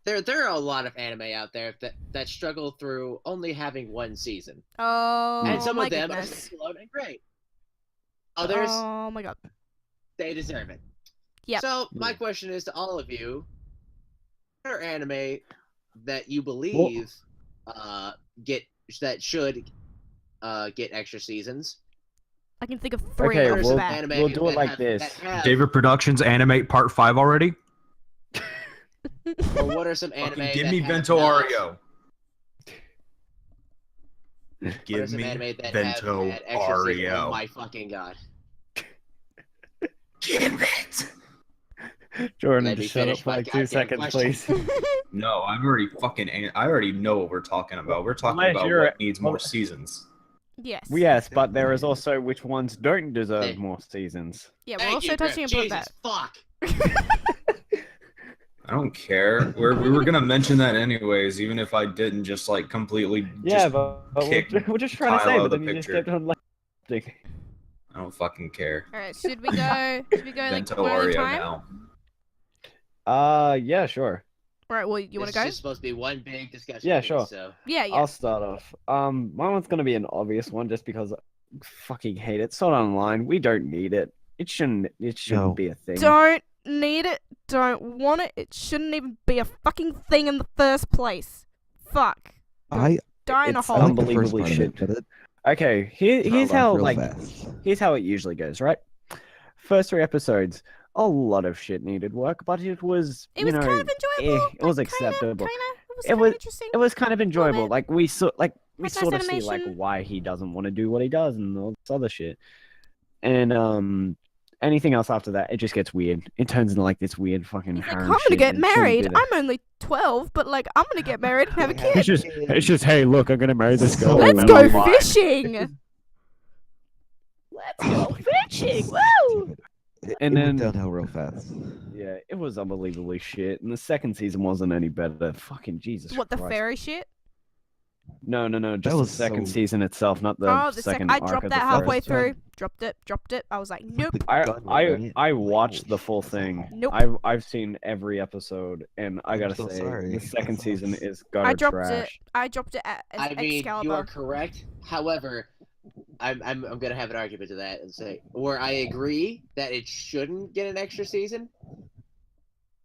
Speaker 3: there are a lot of anime out there that struggle through only having one season, and
Speaker 1: Oh
Speaker 3: some
Speaker 1: my
Speaker 3: of them
Speaker 1: goodness.
Speaker 3: are standalone and great. Others,
Speaker 1: Oh my god.
Speaker 3: they deserve it.
Speaker 1: Yep.
Speaker 3: So my question is to all of you: what are anime that you believe get that should get extra seasons?
Speaker 1: I can think of 3
Speaker 4: Okay,
Speaker 1: off the
Speaker 4: we'll
Speaker 1: bat.
Speaker 4: we'll do it
Speaker 3: that
Speaker 4: like
Speaker 3: have-
Speaker 4: this.
Speaker 3: that have-
Speaker 5: David Productions animate part 5 already.
Speaker 3: Or what are some anime
Speaker 5: Fucking give
Speaker 3: that
Speaker 5: me
Speaker 3: have
Speaker 5: Vento
Speaker 3: not-
Speaker 5: Ario.
Speaker 3: What are
Speaker 5: Give
Speaker 3: some
Speaker 5: me
Speaker 3: anime that
Speaker 5: Vento
Speaker 3: have had extra seasons? Oh
Speaker 5: Ario.
Speaker 3: my fucking god!
Speaker 5: Give it.
Speaker 4: Jordan,
Speaker 3: Let me
Speaker 4: just shut up
Speaker 3: finish
Speaker 4: for
Speaker 3: my
Speaker 4: like 2
Speaker 3: goddamn
Speaker 4: seconds,
Speaker 3: question.
Speaker 4: please.
Speaker 5: No, I've already I already know what we're talking about. We're talking
Speaker 4: Unless
Speaker 5: about
Speaker 4: you're-
Speaker 5: what needs more seasons.
Speaker 1: Yes.
Speaker 4: Yes, but there is also which ones don't deserve
Speaker 3: Hey.
Speaker 4: more seasons.
Speaker 1: Yeah, we're
Speaker 3: Thank
Speaker 1: also
Speaker 3: you, Griff.
Speaker 1: touching upon
Speaker 3: Jesus,
Speaker 1: that.
Speaker 3: fuck.
Speaker 5: I don't care. We were gonna mention that anyways, even if I didn't just like completely
Speaker 4: Yeah,
Speaker 5: just
Speaker 4: but
Speaker 5: kick
Speaker 4: we're just trying to
Speaker 5: Kyle
Speaker 4: say,
Speaker 5: out
Speaker 4: but
Speaker 5: of
Speaker 4: then
Speaker 5: the
Speaker 4: you just
Speaker 5: picture.
Speaker 4: kept on like.
Speaker 5: I don't fucking care.
Speaker 1: All right, should we go like
Speaker 5: Vento
Speaker 1: one at a
Speaker 5: Ario
Speaker 1: time?
Speaker 5: now.
Speaker 4: Yeah, sure.
Speaker 1: All right, well, you want to
Speaker 3: This
Speaker 1: go?
Speaker 3: is just supposed to be one big discussion.
Speaker 4: Yeah,
Speaker 3: piece,
Speaker 4: sure.
Speaker 3: So
Speaker 1: Yeah, yeah.
Speaker 4: I'll start off. My one's gonna be an obvious one, just because I fucking hate it. Sword Online. We don't need it. It shouldn't. It shouldn't
Speaker 2: No.
Speaker 4: be a thing.
Speaker 1: Don't need it. Don't want it. It shouldn't even be a fucking thing in the first place. Fuck.
Speaker 2: I
Speaker 1: Die in a
Speaker 4: it's
Speaker 1: hole.
Speaker 2: like the first
Speaker 4: Unbelievably
Speaker 2: part of it,
Speaker 4: shit.
Speaker 2: but it
Speaker 4: Okay, here's
Speaker 2: fell off
Speaker 4: how
Speaker 2: real
Speaker 4: like
Speaker 2: fast.
Speaker 4: here's how it usually goes, right? First 3 episodes, a lot of shit needed work, but it was
Speaker 1: It was
Speaker 4: you know,
Speaker 1: kind of enjoyable.
Speaker 4: it was
Speaker 1: like,
Speaker 4: acceptable.
Speaker 1: It was
Speaker 4: It
Speaker 1: kind
Speaker 4: was-
Speaker 1: of interesting.
Speaker 4: It was kind of enjoyable.
Speaker 1: bit.
Speaker 4: Like we sort
Speaker 1: Had nice
Speaker 4: of see like
Speaker 1: animation.
Speaker 4: why he doesn't want to do what he does and all this other shit. And anything else after that, it just gets weird. It turns into like this weird fucking
Speaker 1: He's like,
Speaker 4: harem
Speaker 1: I'm gonna
Speaker 4: shit
Speaker 1: get
Speaker 4: and it shouldn't be
Speaker 1: married.
Speaker 4: there.
Speaker 1: I'm only 12, but like, I'm gonna get married and have a
Speaker 2: Yeah.
Speaker 1: kid.
Speaker 4: It's just hey, look, I'm gonna marry this girl.
Speaker 1: Let's
Speaker 4: and
Speaker 1: go
Speaker 4: I'm like,
Speaker 1: fishing. Let's go fishing. Woo!
Speaker 4: And
Speaker 2: it went
Speaker 4: then-
Speaker 2: downhill real fast.
Speaker 4: Yeah, it was unbelievably shit. And the second season wasn't any better. Fucking Jesus
Speaker 1: What, the
Speaker 4: Christ.
Speaker 1: fairy shit?
Speaker 4: No, just the
Speaker 2: was
Speaker 4: second
Speaker 2: so-
Speaker 4: season itself, not the
Speaker 1: Oh, the
Speaker 4: second
Speaker 1: second. I
Speaker 4: arc
Speaker 1: dropped
Speaker 4: of the
Speaker 1: that halfway
Speaker 4: first.
Speaker 1: through. Dropped it. I was like, nope.
Speaker 4: I watched the full thing.
Speaker 1: Nope.
Speaker 4: I've seen every episode, and I
Speaker 2: I'm
Speaker 4: gotta
Speaker 2: so
Speaker 4: say,
Speaker 2: sorry.
Speaker 4: the second
Speaker 2: That
Speaker 4: season
Speaker 2: sucks.
Speaker 4: is
Speaker 1: I
Speaker 4: gutter
Speaker 1: dropped it.
Speaker 4: trash.
Speaker 1: I dropped it at
Speaker 3: I mean,
Speaker 1: Excalibur.
Speaker 3: you are correct. However, I'm gonna have an argument to that and say where I agree that it shouldn't get an extra season.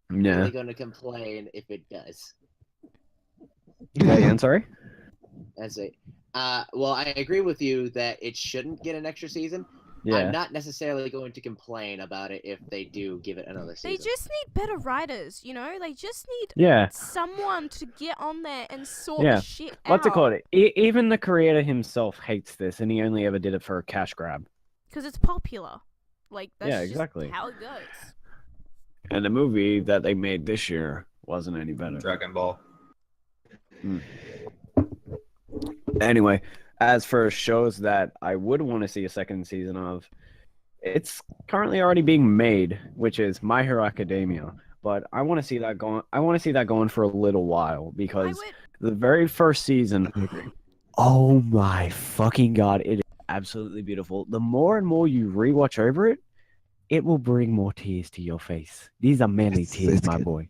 Speaker 3: I'm
Speaker 4: Yeah.
Speaker 3: really gonna complain if it does.
Speaker 4: Yeah, again, sorry.
Speaker 3: And say, well, I agree with you that it shouldn't get an extra season.
Speaker 4: Yeah.
Speaker 3: I'm not necessarily going to complain about it if they do give it another
Speaker 1: They
Speaker 3: season.
Speaker 1: just need better writers, you know? They just need
Speaker 4: Yeah.
Speaker 1: someone to get on there and sort
Speaker 4: Yeah.
Speaker 1: the shit out.
Speaker 4: What's it called? Even the creator himself hates this, and he only ever did it for a cash grab.
Speaker 1: Because it's popular. Like, that's
Speaker 4: Yeah,
Speaker 1: just
Speaker 4: exactly.
Speaker 1: how it goes.
Speaker 4: And the movie that they made this year wasn't any better.
Speaker 5: Dragon Ball.
Speaker 4: Anyway, as for shows that I would want to see a second season of, it's currently already being made, which is My Hero Academia. But I want to see that going. I want to see that going for a little while
Speaker 1: I
Speaker 4: because
Speaker 1: would.
Speaker 4: the very first season,
Speaker 2: I agree.
Speaker 4: oh my fucking god, it is absolutely beautiful. The more and more you rewatch over it, it will bring more tears to your face. These are manly tears,
Speaker 2: It's
Speaker 4: my
Speaker 2: good.
Speaker 4: boy.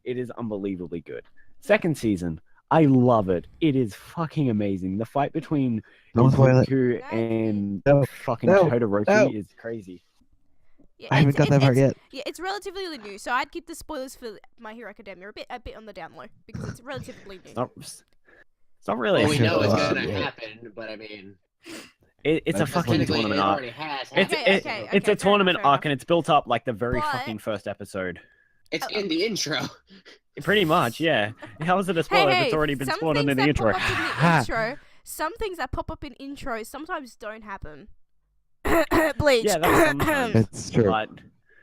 Speaker 4: It is unbelievably good. Second season, I love it. It is fucking amazing. The fight between
Speaker 2: Don't spoil it.
Speaker 4: Goku
Speaker 1: No.
Speaker 4: and
Speaker 2: No,
Speaker 4: fucking
Speaker 2: no,
Speaker 4: Todoroki
Speaker 2: no.
Speaker 4: is crazy.
Speaker 1: Yeah,
Speaker 2: I haven't got that part yet.
Speaker 1: Yeah, it's relatively new, so I'd keep the spoilers for My Hero Academia a bit on the down low because it's relatively new.
Speaker 4: It's not really.
Speaker 3: Well, we know it's
Speaker 2: Uh,
Speaker 3: gonna
Speaker 2: yeah.
Speaker 3: happen, but I mean,
Speaker 4: it's a
Speaker 2: That's
Speaker 4: fucking
Speaker 3: technically
Speaker 4: tournament
Speaker 3: it
Speaker 4: arc.
Speaker 3: already has
Speaker 4: It's
Speaker 3: happened.
Speaker 1: Okay,
Speaker 4: it's a
Speaker 1: fair
Speaker 4: tournament
Speaker 1: enough, fair
Speaker 4: arc, and it's built up like the very
Speaker 1: But-
Speaker 4: fucking first episode.
Speaker 3: It's in the intro.
Speaker 4: Pretty much, yeah. How is it a spoiler if it's already been
Speaker 1: some
Speaker 4: spoiled in
Speaker 1: things
Speaker 4: the
Speaker 1: that
Speaker 4: intro?
Speaker 1: pop up in the intro, some things that pop up in intros sometimes don't happen. Bleach.
Speaker 4: Yeah, that's sometimes.
Speaker 2: It's true.
Speaker 4: But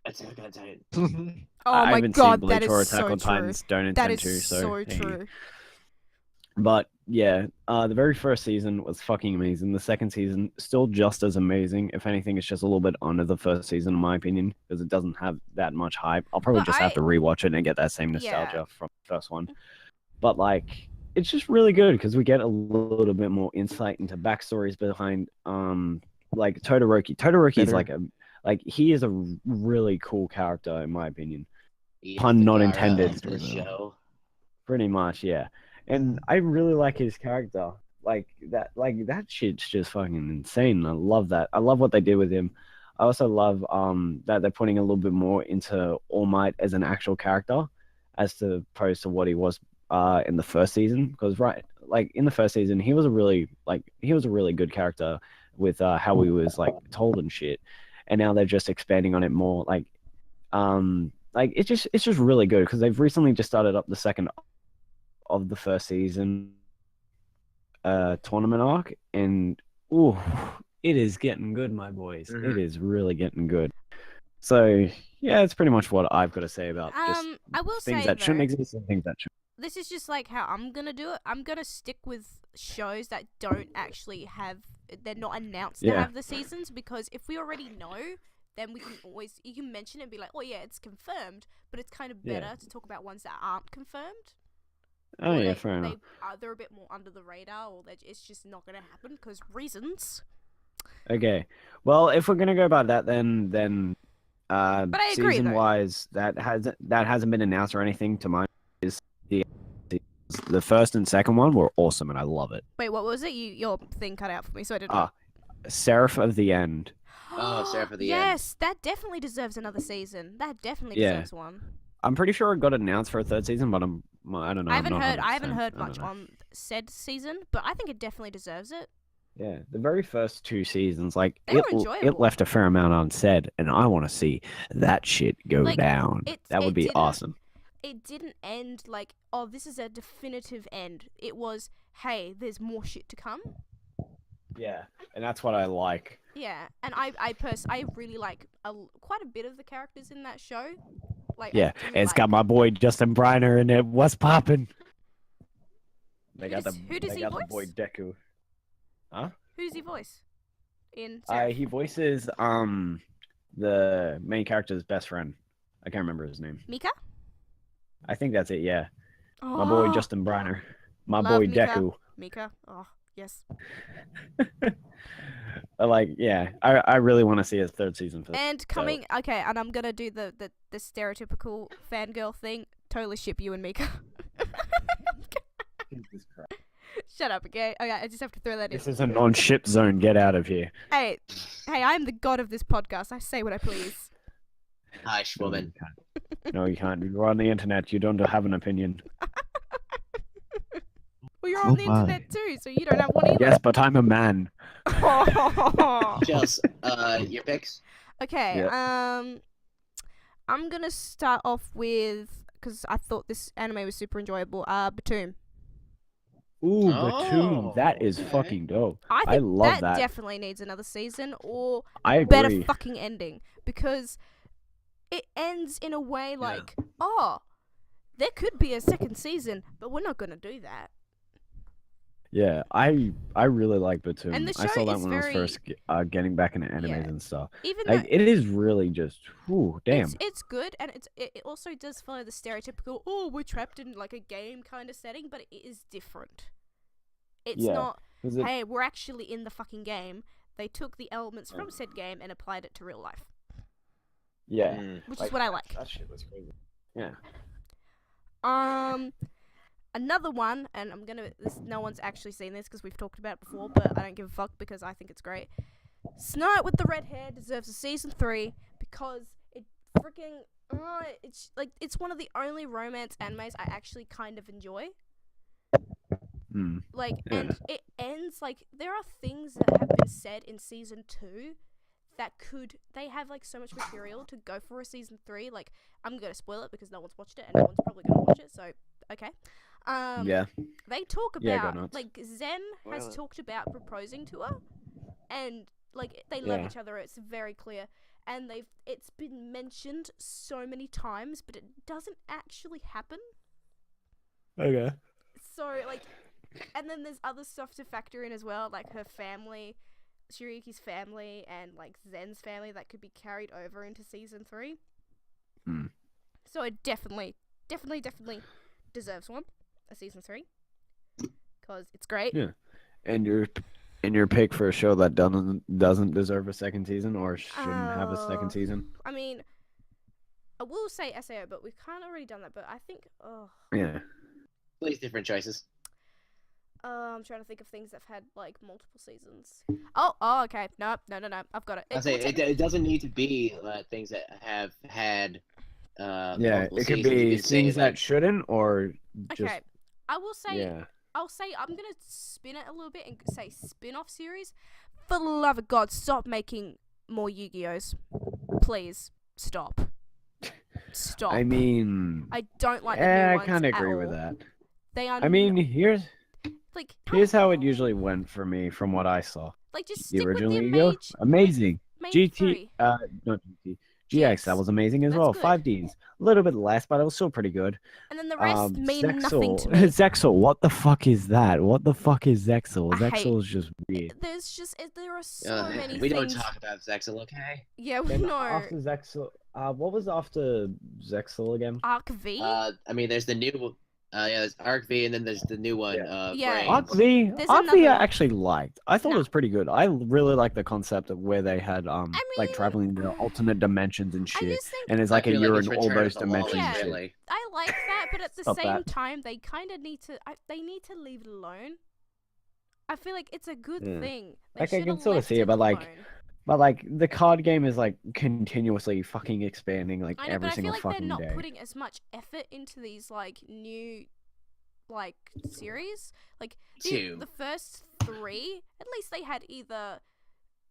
Speaker 3: That's Attack on Titan.
Speaker 1: Oh
Speaker 4: I
Speaker 1: my
Speaker 4: haven't
Speaker 1: god,
Speaker 4: seen
Speaker 1: that
Speaker 4: Bleach
Speaker 1: is
Speaker 4: or Attack
Speaker 1: so
Speaker 4: on
Speaker 1: true.
Speaker 4: Titans. Don't
Speaker 1: That
Speaker 4: intend
Speaker 1: is
Speaker 4: to.
Speaker 1: so
Speaker 4: hey.
Speaker 1: true.
Speaker 4: But yeah, the very first season was fucking amazing. The second season still just as amazing. If anything, it's just a little bit under the first season, in my opinion, because it doesn't have that much hype. I'll probably
Speaker 1: But
Speaker 4: just have
Speaker 1: I-
Speaker 4: to rewatch it and get that same
Speaker 1: Yeah.
Speaker 4: nostalgia from the first one. But like, it's just really good because we get a little bit more insight into backstories behind like Todoroki. Todoroki is
Speaker 2: Better-
Speaker 4: like Like he is a really cool character in my opinion.
Speaker 3: He's
Speaker 4: Pun
Speaker 3: the
Speaker 4: not
Speaker 3: Gaara
Speaker 4: intended.
Speaker 3: of the show.
Speaker 4: Pretty much, yeah. And I really like his character. Like that shit's just fucking insane. I love that. I love what they did with him. I also love that they're putting a little bit more into All Might as an actual character, as opposed to what he was in the first season. Because like in the first season, he was a really good character with how he was like told and shit. And now they're just expanding on it more. Like it's just really good because they've recently just started up the second of the first season tournament arc, and ooh, it is getting good, my boys.
Speaker 3: Mhm.
Speaker 4: It is really getting good. So yeah, it's pretty much what I've got to say about just
Speaker 1: I will
Speaker 4: things
Speaker 1: say
Speaker 4: that shouldn't
Speaker 1: though,
Speaker 4: exist and things that should.
Speaker 1: this is just like how I'm gonna do it. I'm gonna stick with shows that don't actually have, they're not announced to
Speaker 4: Yeah.
Speaker 1: have the seasons, because if we already know, then we can always, you can mention it and be like, oh yeah, it's confirmed, but it's kind of better
Speaker 4: Yeah.
Speaker 1: to talk about ones that aren't confirmed.
Speaker 4: Oh
Speaker 1: Or
Speaker 4: yeah, fair enough.
Speaker 1: they're a bit more under the radar, or it's just not gonna happen because reasons.
Speaker 4: Okay, well, if we're gonna go by that, then
Speaker 1: But I agree,
Speaker 4: season
Speaker 1: though.
Speaker 4: wise, that hasn't been announced or anything to my is the first and second one were awesome and I love it.
Speaker 1: Wait, what was it? Your thing cut out for me, so I didn't.
Speaker 4: Ah, Seraph of the End.
Speaker 3: Oh, Seraph of the End.
Speaker 1: Yes, that definitely deserves another season. That definitely
Speaker 4: Yeah.
Speaker 1: deserves one.
Speaker 4: I'm pretty sure it got announced for a third season, but I don't know.
Speaker 1: I
Speaker 4: I'm
Speaker 1: haven't
Speaker 4: not
Speaker 1: heard
Speaker 4: 100%.
Speaker 1: much
Speaker 4: I don't know.
Speaker 1: on said season, but I think it definitely deserves it.
Speaker 4: Yeah, the very first two seasons, like
Speaker 1: They were
Speaker 4: it
Speaker 1: enjoyable.
Speaker 4: left a fair amount unsaid, and I want to see that shit go
Speaker 1: Like,
Speaker 4: down. That would be
Speaker 1: didn't-
Speaker 4: awesome.
Speaker 1: It didn't end like, oh, this is a definitive end. It was, hey, there's more shit to come.
Speaker 4: Yeah, and that's what I like.
Speaker 1: Yeah, and I really like quite a bit of the characters in that show. Like,
Speaker 4: Yeah,
Speaker 1: I do
Speaker 4: it's
Speaker 1: like-
Speaker 4: got my boy Justin Briner in it. What's poppin'? They got
Speaker 1: Who does he
Speaker 4: the
Speaker 1: voice?
Speaker 4: boy Deku.
Speaker 1: Who does he voice? In Seraph?
Speaker 4: He voices the main character's best friend. I can't remember his name.
Speaker 1: Mika?
Speaker 4: I think that's it. Yeah, my boy
Speaker 1: Oh,
Speaker 4: Justin Briner. My
Speaker 1: Love
Speaker 4: boy
Speaker 1: Mika.
Speaker 4: Deku.
Speaker 1: Mika. Oh, yes.
Speaker 4: I really want to see a third season for this.
Speaker 1: And coming, okay, and I'm gonna do the stereotypical fangirl thing. Totally ship you and Mika.
Speaker 4: Jesus Christ.
Speaker 1: Shut up, okay? Okay, I just have to throw that in.
Speaker 4: This is a non-ship zone. Get out of here.
Speaker 1: Hey, I'm the god of this podcast. I say what I please.
Speaker 3: Hush, woman.
Speaker 4: No, you can't. You're on the internet. You don't have an opinion.
Speaker 1: Well, you're on the
Speaker 2: my.
Speaker 1: internet too, so you don't have one either.
Speaker 4: Yes, but I'm a man.
Speaker 3: Chels, your picks?
Speaker 1: Okay, I'm gonna start off with, because I thought this anime was super enjoyable. Batum.
Speaker 4: Ooh,
Speaker 3: Oh,
Speaker 4: Batum. That is
Speaker 3: okay.
Speaker 4: fucking dope.
Speaker 1: I
Speaker 4: I
Speaker 1: think
Speaker 4: love that.
Speaker 1: definitely needs another season or
Speaker 4: I agree.
Speaker 1: better fucking ending, because it ends in a way like, oh, there could be a second season, but we're not gonna do that.
Speaker 4: Yeah, I really like Batum.
Speaker 1: And the
Speaker 4: I
Speaker 1: show
Speaker 4: saw that
Speaker 1: is
Speaker 4: when I was
Speaker 1: very-
Speaker 4: first getting back into animes
Speaker 1: Yeah.
Speaker 4: and stuff.
Speaker 1: Even
Speaker 4: Like
Speaker 1: though
Speaker 4: it is really just, whew, damn.
Speaker 1: it's good, and it also does follow the stereotypical, oh, we're trapped in like a game kind of setting, but it is different. It's
Speaker 4: Yeah,
Speaker 1: not,
Speaker 4: 'Cause it-
Speaker 1: hey, we're actually in the fucking game. They took the elements from said game and applied it to real life,
Speaker 4: yeah,
Speaker 3: Mm.
Speaker 1: which is
Speaker 4: Like,
Speaker 1: what I like.
Speaker 4: that shit was crazy. Yeah.
Speaker 1: Another one, and no one's actually seen this because we've talked about it before, but I don't give a fuck because I think it's great. Snow with the red hair deserves a season 3 because it freaking, it's one of the only romance animes I actually kind of enjoy.
Speaker 4: Mm.
Speaker 1: Like,
Speaker 4: Yeah.
Speaker 1: and it ends, like, there are things that have been said in season 2 that they have, like, so much material to go for a season 3. Like, I'm gonna spoil it because no one's watched it and no one's probably gonna watch it, so, okay.
Speaker 4: Yeah.
Speaker 1: They talk
Speaker 4: Yeah, go
Speaker 1: about,
Speaker 4: nuts.
Speaker 1: like, Zen has
Speaker 4: Spoil it.
Speaker 1: talked about proposing to her, and, like, they love
Speaker 4: Yeah.
Speaker 1: each other, it's very clear. And it's been mentioned so many times, but it doesn't actually happen.
Speaker 4: Okay.
Speaker 1: So, like, and then there's other stuff to factor in as well, like her family, Shiriki's family, and, like, Zen's family that could be carried over into season 3.
Speaker 4: Hmm.
Speaker 1: So it definitely deserves a season 3. Because it's great.
Speaker 4: Yeah. And your And your pick for a show that doesn't deserve a second season or shouldn't have a second season?
Speaker 1: I mean, I will say SAO, but we've kind of already done that. But I think,
Speaker 4: Yeah.
Speaker 3: Please, different choices.
Speaker 1: I'm trying to think of things that've had like multiple seasons. Oh, okay. No, I've got it.
Speaker 3: I say it doesn't need to be things that have had
Speaker 4: Yeah,
Speaker 3: multiple
Speaker 4: it could
Speaker 3: seasons. You
Speaker 4: be
Speaker 3: can say,
Speaker 4: things
Speaker 3: like,
Speaker 4: that shouldn't or just
Speaker 1: Okay, I will say.
Speaker 4: yeah.
Speaker 1: I'll say I'm gonna spin it a little bit and say spin-off series. For the love of God, stop making more Yu-Gi-Ohs. Please stop. Stop.
Speaker 4: I mean,
Speaker 1: I don't like the
Speaker 4: yeah,
Speaker 1: new
Speaker 4: I
Speaker 1: ones
Speaker 4: kind of
Speaker 1: at
Speaker 4: agree with
Speaker 1: all.
Speaker 4: that.
Speaker 1: They are.
Speaker 4: I mean, here's
Speaker 1: like
Speaker 4: how it usually went for me from what I saw.
Speaker 1: like just
Speaker 4: The
Speaker 1: stick with
Speaker 4: original
Speaker 1: the
Speaker 4: Yu-Gi-Oh! Amazing.
Speaker 1: main
Speaker 4: GT,
Speaker 1: three.
Speaker 4: not GT, GX, that was amazing as
Speaker 1: That's
Speaker 4: well.
Speaker 1: good.
Speaker 4: 5Ds, a little bit less, but it was still pretty good.
Speaker 1: And then the rest mean nothing to
Speaker 4: Zexal,
Speaker 1: me.
Speaker 4: Zexal, what the fuck is that? What the fuck is Zexal?
Speaker 1: I hate-
Speaker 4: Zexal is just weird.
Speaker 1: There are so many
Speaker 3: we
Speaker 1: things.
Speaker 3: don't talk about Zexal, okay?
Speaker 1: Yeah, we
Speaker 4: Then
Speaker 1: know.
Speaker 4: after Zexal, what was after Zexal again?
Speaker 1: Arc V.
Speaker 3: I mean, there's the new, there's Arc V, and then there's the new one,
Speaker 1: Yeah.
Speaker 3: Brains.
Speaker 4: Arc V,
Speaker 1: There's
Speaker 4: Arc V
Speaker 1: another
Speaker 4: I
Speaker 1: one.
Speaker 4: actually liked. I thought
Speaker 1: No.
Speaker 4: it was pretty good. I really like the concept of where they had like
Speaker 1: mean-
Speaker 4: traveling to alternate dimensions and
Speaker 1: I
Speaker 4: shit.
Speaker 1: just think
Speaker 4: And it's like
Speaker 3: I
Speaker 4: a
Speaker 3: feel
Speaker 4: you're
Speaker 3: it's
Speaker 4: in all
Speaker 3: Return
Speaker 4: those
Speaker 3: of the Wall,
Speaker 4: dimensions and shit.
Speaker 3: really.
Speaker 1: I like that, but at the
Speaker 4: Stop
Speaker 1: same
Speaker 4: that.
Speaker 1: time, they kind of need to. They need to leave it alone. I feel like it's a good
Speaker 4: Yeah.
Speaker 1: thing. They
Speaker 4: Like, I
Speaker 1: should
Speaker 4: can
Speaker 1: have
Speaker 4: sort of
Speaker 1: left
Speaker 4: see it, but, like,
Speaker 1: alone.
Speaker 4: But like the card game is like continuously fucking expanding like
Speaker 1: I know,
Speaker 4: every
Speaker 1: but I feel
Speaker 4: single
Speaker 1: like they're
Speaker 4: fucking
Speaker 1: not
Speaker 4: day.
Speaker 1: putting as much effort into these like new like series. Like
Speaker 3: Two.
Speaker 1: the first three, at least they had either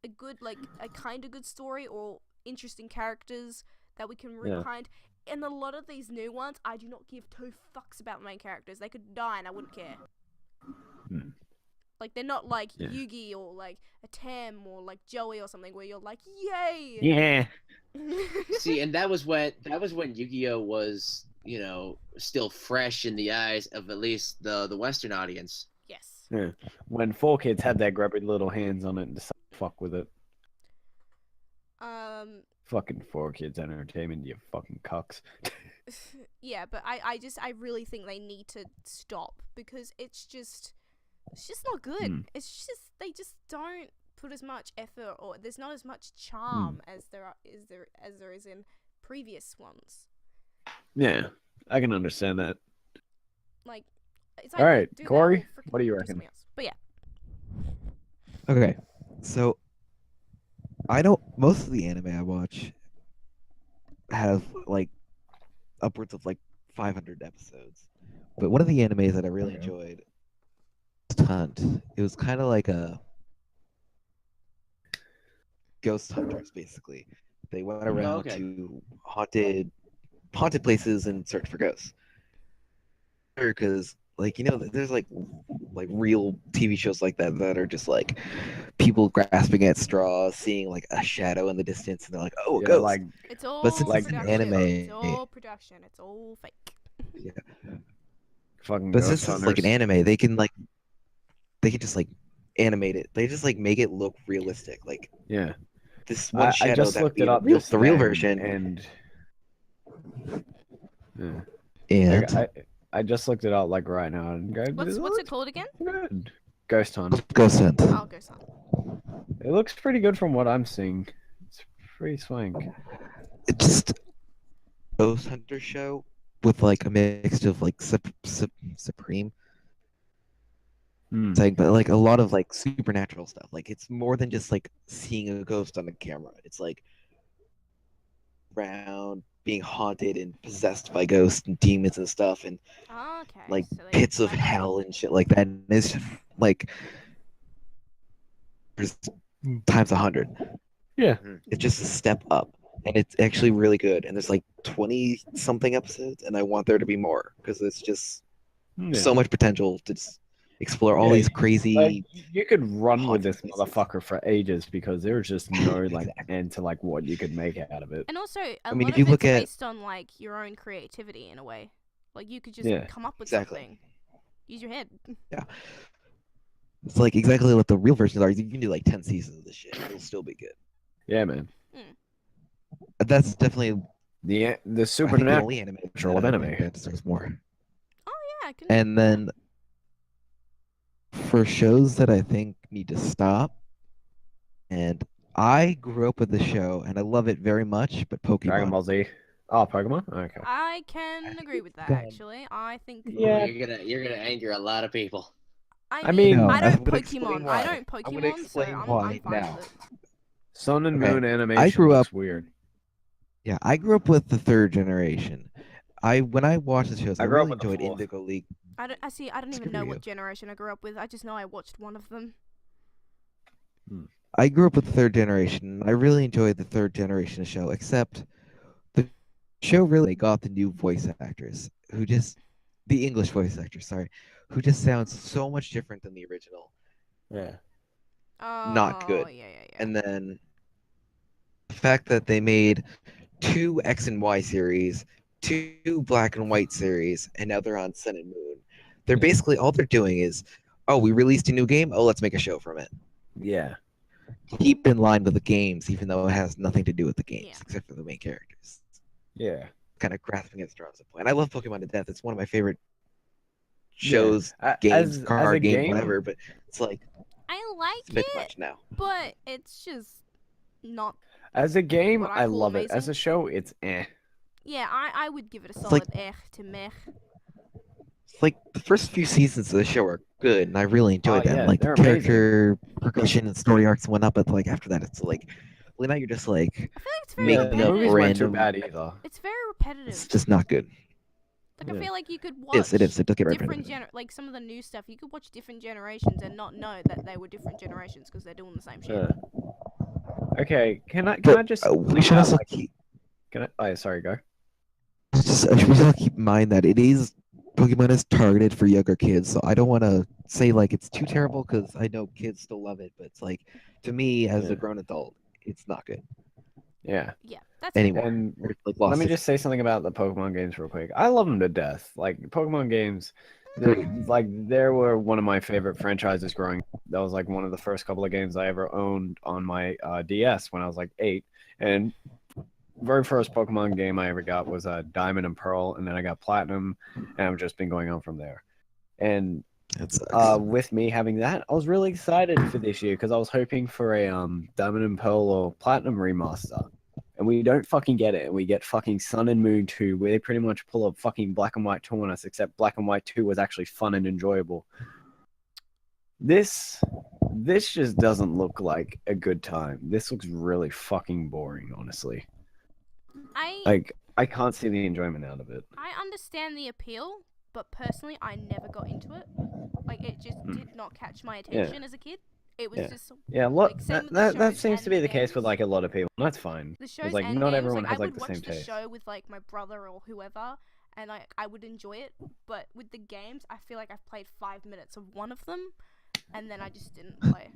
Speaker 1: a good like a kind of good story or interesting characters that we can root
Speaker 4: Yeah.
Speaker 1: behind. And a lot of these new ones, I do not give two fucks about the main characters. They could die and I wouldn't care.
Speaker 4: Hmm.
Speaker 1: Like they're not like
Speaker 4: Yeah.
Speaker 1: Yugi or like a Tam or like Joey or something where you're like, yay!
Speaker 4: Yeah.
Speaker 3: See, and that was when Yu-Gi-Oh was, still fresh in the eyes of at least the Western audience.
Speaker 1: Yes.
Speaker 4: Yeah. When 4Kids had their grubby little hands on it and decided to fuck with it. Fucking 4Kids Entertainment, you fucking cucks.
Speaker 1: Yeah, but I really think they need to stop because it's just not good. It's just they just don't put as much effort or there's not as much charm as there is in previous ones.
Speaker 4: Yeah, I can understand that.
Speaker 1: Like, it's
Speaker 4: All right,
Speaker 1: do that
Speaker 4: Corey,
Speaker 1: or freaking
Speaker 4: what do you
Speaker 1: do
Speaker 4: reckon?
Speaker 1: something else. But yeah,
Speaker 2: Okay, so most of the anime I watch have like upwards of like 500 episodes, but one of the animes that I really enjoyed was Hunt. It was kind of like a ghost hunters, basically. They went around to haunted places and search for ghosts. Because there's like real TV shows like that are just like people grasping at straws, seeing like a shadow in the distance, and they're like, "Oh, a
Speaker 4: Yeah,
Speaker 2: ghost!"
Speaker 4: like
Speaker 1: it's all
Speaker 2: But since
Speaker 4: it's
Speaker 2: an
Speaker 1: production.
Speaker 2: anime-
Speaker 1: It's all production. It's all fake.
Speaker 4: fucking
Speaker 2: But
Speaker 4: ghost
Speaker 2: since it's like an
Speaker 4: hunters.
Speaker 2: anime, they can just like animate it. They just like make it look realistic. Like
Speaker 4: Yeah.
Speaker 2: this one
Speaker 4: I
Speaker 2: shadow
Speaker 4: just
Speaker 2: that would
Speaker 4: looked
Speaker 2: be
Speaker 4: it up.
Speaker 2: the real version,
Speaker 4: and yeah.
Speaker 2: and
Speaker 4: Like, I just looked it up like right now and go.
Speaker 1: What's it called again?
Speaker 4: Good. Ghost Hunt.
Speaker 2: Ghost Hunt.
Speaker 1: I'll go some.
Speaker 4: It looks pretty good from what I'm seeing. It's pretty swank.
Speaker 2: It's just a Ghost Hunter show with like a mix of like Supreme.
Speaker 4: Hmm.
Speaker 2: It's like, but like a lot of like supernatural stuff. Like it's more than just like seeing a ghost on the camera. It's like around being haunted and possessed by ghosts and demons and stuff, and
Speaker 1: Oh, okay.
Speaker 2: like
Speaker 1: so they
Speaker 2: pits of
Speaker 1: like-
Speaker 2: hell and shit like that. And it's just like there's times 100.
Speaker 4: Yeah.
Speaker 2: It's just a step up, and it's actually really good. And there's like 20 something episodes, and I want there to be more because it's just
Speaker 4: Yeah.
Speaker 2: so much potential to just explore all
Speaker 4: Yeah,
Speaker 2: these crazy.
Speaker 4: Like, you could run with
Speaker 2: haunted
Speaker 4: this
Speaker 2: places.
Speaker 4: motherfucker for ages because there's just no like end to like what you could make out of it.
Speaker 1: And also, a
Speaker 2: mean,
Speaker 1: lot
Speaker 2: if you
Speaker 1: of
Speaker 2: look
Speaker 1: it's
Speaker 2: at-
Speaker 1: based on like your own creativity in a way. Like you could just
Speaker 4: Yeah.
Speaker 1: come up with
Speaker 2: Exactly.
Speaker 1: something. Use your head.
Speaker 2: It's like exactly what the real versions are. You can do like 10 seasons of this shit. It'll still be good.
Speaker 4: Yeah, man.
Speaker 2: That's definitely
Speaker 4: The
Speaker 2: I think the
Speaker 4: supernatural
Speaker 2: only anime
Speaker 4: of anime.
Speaker 2: that deserves more.
Speaker 1: Oh yeah, I can.
Speaker 2: And then for shows that I think need to stop. And I grew up with the show, and I love it very much. But
Speaker 4: Dragon
Speaker 2: Pokemon,
Speaker 4: Ball Z. Oh, Pokemon. Okay.
Speaker 1: I can agree with that.
Speaker 2: Go on.
Speaker 1: Actually, I think.
Speaker 4: Yeah.
Speaker 3: You're gonna anger a lot of people.
Speaker 4: I mean,
Speaker 2: No,
Speaker 1: I
Speaker 2: I'm
Speaker 1: don't
Speaker 2: gonna explain
Speaker 1: Pokemon.
Speaker 2: why.
Speaker 1: I don't
Speaker 2: I'm gonna
Speaker 1: Pokemon, so
Speaker 2: explain
Speaker 1: I'm
Speaker 2: why
Speaker 1: fine
Speaker 2: now.
Speaker 1: with it.
Speaker 4: Sun and
Speaker 2: Okay,
Speaker 4: Moon animation
Speaker 2: grew
Speaker 4: looks
Speaker 2: up-
Speaker 4: weird.
Speaker 2: Yeah, I grew up with the third generation. When I watched the shows, I
Speaker 4: grew up
Speaker 2: really
Speaker 4: with the
Speaker 2: enjoyed
Speaker 4: fourth.
Speaker 2: Indigo League.
Speaker 1: I don't even
Speaker 2: Screw
Speaker 1: know
Speaker 2: you.
Speaker 1: what generation I grew up with. I just know I watched one of them.
Speaker 2: I grew up with the third generation. I really enjoyed the third generation show, except the show really got the new voice actors the English voice actors, sorry, who just sounds so much different than the original.
Speaker 4: Yeah.
Speaker 2: Not good.
Speaker 1: Yeah.
Speaker 2: And then the fact that they made 2 X and Y series, 2 Black and White series, and now they're on Sun and Moon. They're basically all they're doing is, oh, we released a new game. Oh, let's make a show from it.
Speaker 4: Yeah.
Speaker 2: Keep in line with the games, even though it has nothing to do with the games,
Speaker 1: Yeah.
Speaker 2: except for the main characters.
Speaker 4: Yeah.
Speaker 2: Kind of grasping at straws at point. I love Pokemon to death. It's one of my favorite shows, games,
Speaker 4: as
Speaker 2: card
Speaker 4: a
Speaker 2: game,
Speaker 4: game,
Speaker 2: whatever. But it's like
Speaker 1: I
Speaker 2: it's a
Speaker 1: like
Speaker 2: bit
Speaker 1: it,
Speaker 2: much now.
Speaker 1: but it's just not.
Speaker 4: As a game,
Speaker 1: What I
Speaker 4: I
Speaker 1: call
Speaker 4: love it. As
Speaker 1: amazing.
Speaker 4: a show, it's eh.
Speaker 1: Yeah, I would give it a
Speaker 2: It's
Speaker 1: solid
Speaker 2: like-
Speaker 1: to meh.
Speaker 2: It's like the first few seasons of the show are good, and I really enjoyed them.
Speaker 4: yeah,
Speaker 2: Like the
Speaker 4: they're amazing.
Speaker 2: character progression and story arcs and whatnot. But like after that, it's like, well, now you're just like
Speaker 1: I feel like it's very
Speaker 2: making
Speaker 4: Yeah,
Speaker 2: up
Speaker 4: the
Speaker 1: repetitive.
Speaker 4: movies weren't too
Speaker 2: random.
Speaker 4: bad either.
Speaker 1: It's very repetitive.
Speaker 2: It's just not good.
Speaker 1: Like I
Speaker 4: Yeah.
Speaker 1: feel like you could
Speaker 2: It
Speaker 1: watch
Speaker 2: is. It is. It does get
Speaker 1: different
Speaker 2: repetitive.
Speaker 1: like some of the new stuff. You could watch different generations and not know that they were different generations because they're doing the same shit.
Speaker 4: Yeah. Okay, can I
Speaker 2: But
Speaker 4: just
Speaker 2: we should also keep.
Speaker 4: can I, oh, sorry, go.
Speaker 2: We should also keep in mind that Pokemon is targeted for younger kids, so I don't want to say like it's too terrible because I know kids still love it, but it's like to me as
Speaker 4: Yeah.
Speaker 2: a grown adult, it's not good
Speaker 4: Yeah.
Speaker 1: Yeah, that's
Speaker 2: anymore.
Speaker 4: And
Speaker 2: Or, like,
Speaker 4: let
Speaker 2: lost
Speaker 4: me
Speaker 2: its-
Speaker 4: just say something about the Pokemon games real quick. I love them to death. Like Pokemon games, they were one of my favorite franchises growing. That was like one of the first couple of games I ever owned on my DS when I was like 8. And very first Pokemon game I ever got was Diamond and Pearl, and then I got Platinum, and I've just been going on from there. And
Speaker 2: That sucks.
Speaker 4: with me having that, I was really excited for this year because I was hoping for a Diamond and Pearl or Platinum remaster, and we don't fucking get it. And we get fucking Sun and Moon 2, where they pretty much pull a fucking Black and White 2 on us, except Black and White 2 was actually fun and enjoyable. This just doesn't look like a good time. This looks really fucking boring, honestly. I can't see the enjoyment out of it.
Speaker 1: I understand the appeal, but personally, I never got into it. Like it just did not catch my attention as a kid. It was
Speaker 4: Yeah.
Speaker 1: just
Speaker 4: Yeah,
Speaker 1: Like, same with the
Speaker 4: that
Speaker 1: shows
Speaker 4: seems to
Speaker 1: and
Speaker 4: be
Speaker 1: the
Speaker 4: the case with
Speaker 1: games.
Speaker 4: like a lot of people. And that's fine.
Speaker 1: the shows
Speaker 4: like
Speaker 1: and
Speaker 4: not
Speaker 1: games.
Speaker 4: everyone
Speaker 1: Like
Speaker 4: has
Speaker 1: I
Speaker 4: like
Speaker 1: would
Speaker 4: the
Speaker 1: watch
Speaker 4: same
Speaker 1: the
Speaker 4: taste.
Speaker 1: show with like my brother or whoever, and like I would enjoy it. But with the games, I feel like I've played 5 minutes of one of them, and then I just didn't play.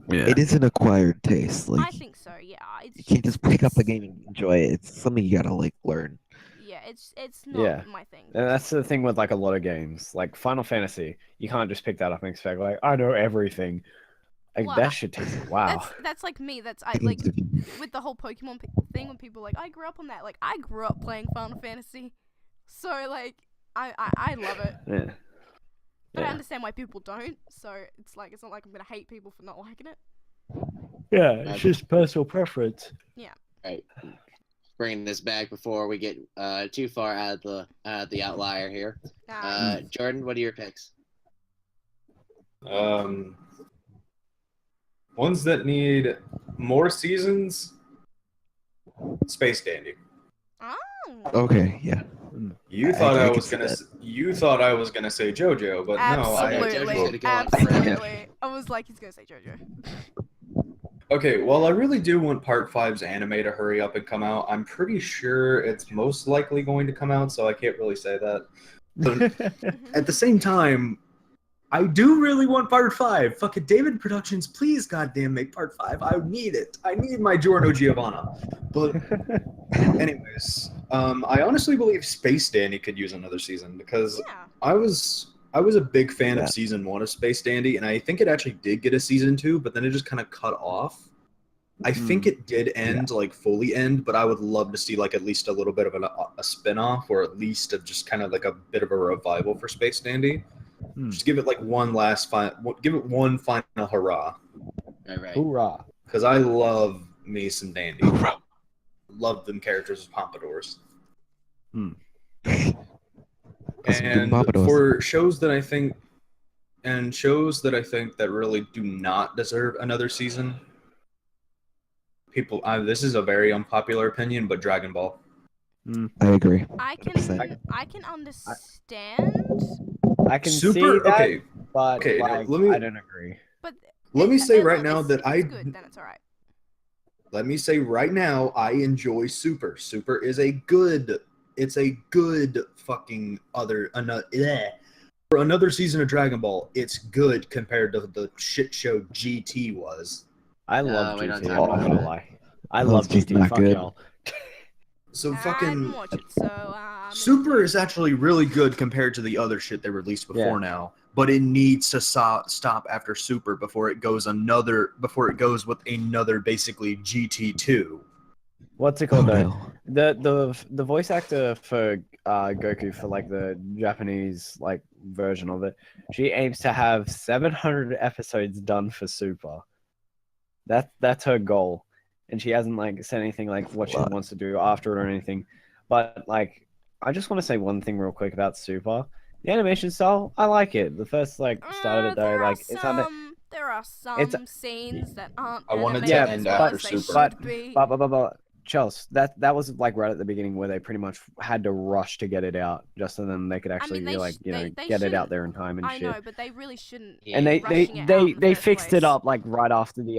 Speaker 4: Yeah.
Speaker 2: It is an acquired taste.
Speaker 1: I
Speaker 2: Like
Speaker 1: think so. Yeah,
Speaker 2: you can't just pick up the game and enjoy it. It's something you gotta like learn.
Speaker 1: Yeah, it's not
Speaker 4: Yeah.
Speaker 1: my thing.
Speaker 4: And that's the thing with like a lot of games, like Final Fantasy. You can't just pick that up and expect like I know everything. Like
Speaker 1: Well,
Speaker 4: that shit takes a while.
Speaker 1: That's like me. That's I like with the whole Pokemon thing when people are like I grew up on that. Like I grew up playing Final Fantasy, so like I love it.
Speaker 4: Yeah.
Speaker 1: But I
Speaker 4: Yeah.
Speaker 1: understand why people don't. So it's like it's not like I'm gonna hate people for not liking it.
Speaker 4: Yeah, it's just personal preference.
Speaker 3: Right. Bringing this back before we get too far out of the outlier here. Jordan, what are your picks?
Speaker 5: Ones that need more seasons. Space Dandy.
Speaker 1: Oh.
Speaker 2: Okay, yeah.
Speaker 5: You
Speaker 2: I
Speaker 5: thought I
Speaker 2: can
Speaker 5: was
Speaker 2: see
Speaker 5: gonna.
Speaker 2: that.
Speaker 5: You thought I was gonna say JoJo, but no.
Speaker 1: Absolutely,
Speaker 3: JoJo's gonna go on
Speaker 1: absolutely. I was like, he's gonna say JoJo.
Speaker 5: Okay, well, I really do want Part 5's anime to hurry up and come out. I'm pretty sure it's most likely going to come out, so I can't really say that. But at the same time, I do really want Part 5. Fucking David Productions, please goddamn make Part 5. I need it. I need my Giorno Giovanna. But anyways, I honestly believe Space Dandy could use another season because
Speaker 1: Yeah.
Speaker 5: I was a big fan
Speaker 2: Yeah.
Speaker 5: of season 1 of Space Dandy, and I think it actually did get a season 2, but then it just kind of cut off. I think it did end, like fully end, but I would love to see like at least a little bit of a spin-off, or at least of just kind of like a bit of a revival for Space Dandy. Just give it like one last give it one final hurrah.
Speaker 3: All right.
Speaker 4: Hoorah!
Speaker 5: Because I love me some Dandy. Love them characters as pompadours. And for shows that I think that really do not deserve another season, this is a very unpopular opinion, but Dragon Ball.
Speaker 2: I agree.
Speaker 1: I can understand,
Speaker 4: I can
Speaker 5: Super,
Speaker 4: see that,
Speaker 5: okay.
Speaker 4: but
Speaker 5: Okay,
Speaker 4: like,
Speaker 5: let me-
Speaker 4: I don't agree.
Speaker 1: but
Speaker 5: Let me say right
Speaker 1: look,
Speaker 5: now that
Speaker 1: it's good. Then it's alright.
Speaker 5: Let me say right now, I enjoy Super. Super is a good. It's a good fucking for another season of Dragon Ball. It's good compared to the shit show GT was.
Speaker 4: I love
Speaker 3: we don't
Speaker 4: GT.
Speaker 3: talk
Speaker 4: I'm
Speaker 3: about
Speaker 4: not gonna
Speaker 3: that.
Speaker 4: lie. I love
Speaker 2: just
Speaker 4: GT.
Speaker 2: not
Speaker 4: Fuck
Speaker 2: good.
Speaker 4: y'all.
Speaker 5: So
Speaker 1: I
Speaker 5: fucking
Speaker 1: didn't watch it, so
Speaker 5: Super is actually really good compared to the other shit they released before now. But it needs to stop after Super before it goes with another basically GT2.
Speaker 4: What's it called though? The voice actor for Goku for like the Japanese like version of it, she aims to have 700 episodes done for Super. That's her goal, and she hasn't like said anything like what she wants to do after it or anything. But like, I just want to say one thing real quick about Super. The animation style, I like it. The first like start of it though, like it's under.
Speaker 1: There are some scenes that aren't
Speaker 5: I wanted
Speaker 1: animated
Speaker 5: to
Speaker 1: as
Speaker 5: end
Speaker 1: well
Speaker 5: after
Speaker 1: as they
Speaker 5: Super.
Speaker 1: should be.
Speaker 4: But Chelsea, that was like right at the beginning where they pretty much had to rush to get it out, just so then they could actually
Speaker 1: they
Speaker 4: get it out there in time and
Speaker 1: I
Speaker 4: shit.
Speaker 1: know, but they really shouldn't.
Speaker 4: And they
Speaker 1: rushing it out in the
Speaker 4: they
Speaker 1: first
Speaker 4: fixed
Speaker 1: place.
Speaker 4: it up like right after the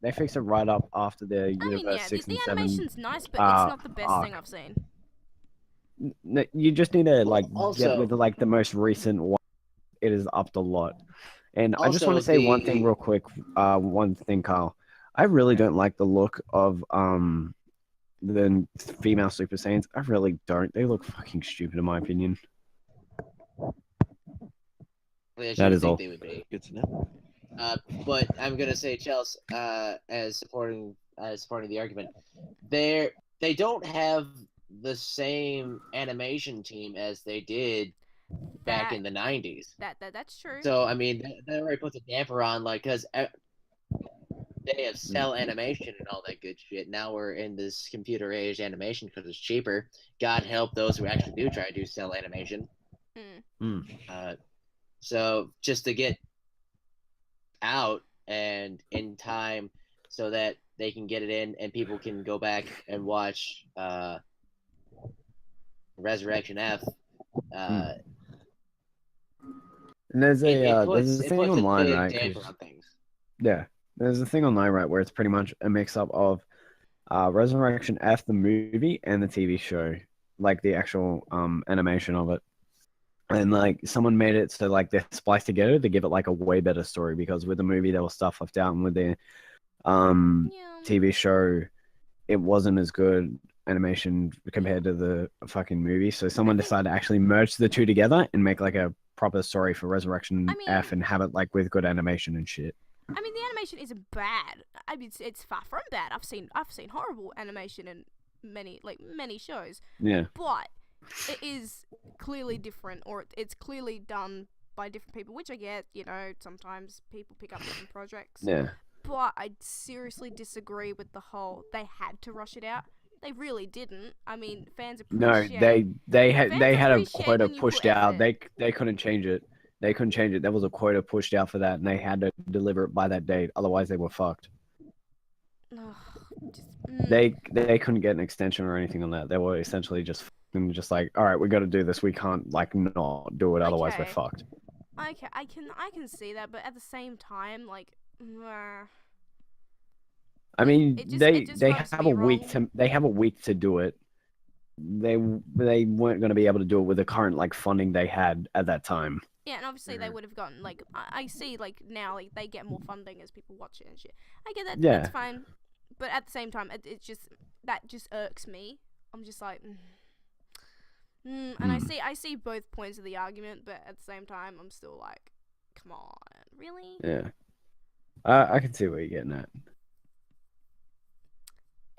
Speaker 4: they fixed it right up after the
Speaker 1: I mean,
Speaker 4: Universe
Speaker 1: yeah,
Speaker 4: 6
Speaker 1: the
Speaker 4: and 7.
Speaker 1: animation's nice, but it's not the best thing
Speaker 4: arc.
Speaker 1: I've seen.
Speaker 4: You just need to like
Speaker 3: Also-
Speaker 4: get with like the most recent one. It is upped a lot. And I just
Speaker 3: Also,
Speaker 4: want to say one
Speaker 3: the-
Speaker 4: thing real quick. One thing, Kyle. I really don't like the look of the female Super Saiyans. I really don't. They look fucking stupid in my opinion. That is all.
Speaker 3: They would be.
Speaker 2: Good to know.
Speaker 3: But I'm gonna say Chelsea, as supporting the argument, they don't have the same animation team as they did back in the 90s.
Speaker 1: That's true.
Speaker 3: So I mean, that already puts a damper on, like, because they have cell animation and all that good shit. Now we're in this computer age animation because it's cheaper. God help those who actually do try to do cell animation. So just to get out and in time so that they can get it in and people can go back and watch Resurrection F.
Speaker 4: And there's a thing online, right?
Speaker 3: Damper on things.
Speaker 4: Yeah, there's a thing online, right, where it's pretty much a mix-up of Resurrection F, the movie, and the TV show, like the actual animation of it. And like someone made it so like they're spliced together to give it like a way better story, because with the movie there was stuff left out, and with the TV show it wasn't as good animation compared to the fucking movie. So someone decided to actually merge the two together and make like a proper story for Resurrection F and have it like with good animation and shit.
Speaker 1: I mean, the animation isn't bad. I mean, it's far from bad. I've seen horrible animation in many shows.
Speaker 4: Yeah.
Speaker 1: But it is clearly different, or it's clearly done by different people, which I get. You know, sometimes people pick up different projects.
Speaker 4: Yeah.
Speaker 1: But I seriously disagree with the whole they had to rush it out. They really didn't. I mean, fans appreciate.
Speaker 4: No, they had a quota
Speaker 1: when you
Speaker 4: pushed
Speaker 1: put
Speaker 4: out.
Speaker 1: effort.
Speaker 4: They couldn't change it. They couldn't change it. There was a quota pushed out for that, and they had to deliver it by that date. Otherwise, they were fucked. They couldn't get an extension or anything on that. They were essentially just like, all right, we got to do this. We can't like not do it. Otherwise, we're fucked.
Speaker 1: Okay, I can see that, but at the same time, like,
Speaker 4: I mean,
Speaker 1: it just
Speaker 4: they
Speaker 1: rubs
Speaker 4: have
Speaker 1: me
Speaker 4: a week
Speaker 1: wrong.
Speaker 4: to do it. They weren't going to be able to do it with the current like funding they had at that time.
Speaker 1: Yeah, and obviously they would have gotten like I see like now like they get more funding as people watch it and shit. I get that.
Speaker 4: Yeah.
Speaker 1: That's fine, but at the same time, it just irks me. I'm just like, and I see both points of the argument, but at the same time, I'm still like, come on, really?
Speaker 4: Yeah, I can see what you're getting at.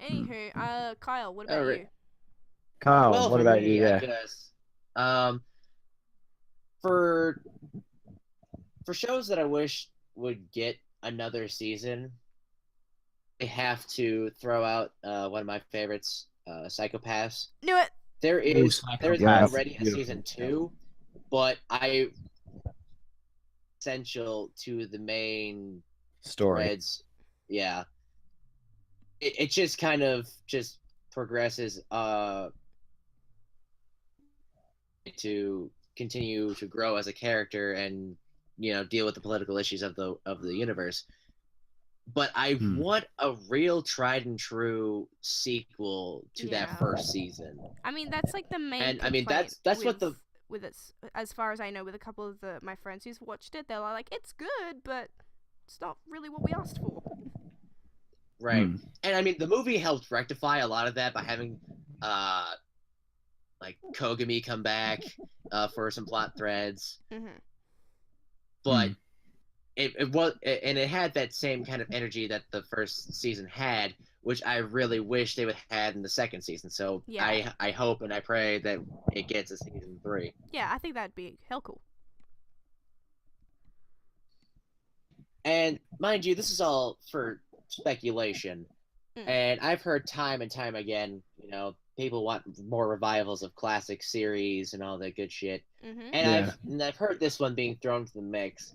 Speaker 1: Anywho, Kyle, what about you?
Speaker 4: Kyle,
Speaker 3: Well,
Speaker 4: what
Speaker 3: for
Speaker 4: about
Speaker 3: me,
Speaker 4: you?
Speaker 3: I
Speaker 4: Yeah.
Speaker 3: guess, for shows that I wish would get another season, I have to throw out one of my favorites, Psychopaths.
Speaker 1: Knew it.
Speaker 3: There is
Speaker 4: Yes.
Speaker 3: already a season 2, but I essential to the main
Speaker 4: Story.
Speaker 3: threads. Yeah, it just kind of just progresses to continue to grow as a character and deal with the political issues of the universe. But I want a real tried and true sequel to that first season.
Speaker 1: I mean, that's like the main.
Speaker 3: And I mean, that's what the
Speaker 1: with it, as far as I know, with a couple of my friends who's watched it, they're like, it's good, but it's not really what we asked for.
Speaker 3: Right. And I mean, the movie helped rectify a lot of that by having like Kogami come back for some plot threads. But it had that same kind of energy that the first season had, which I really wish they would have had in the second season. So yeah. I hope and I pray that it gets a season 3.
Speaker 1: Yeah, I think that'd be hell cool.
Speaker 3: And mind you, this is all for speculation. And I've heard time and time again, people want more revivals of classic series and all that good shit. And I've heard this one being thrown to the mix.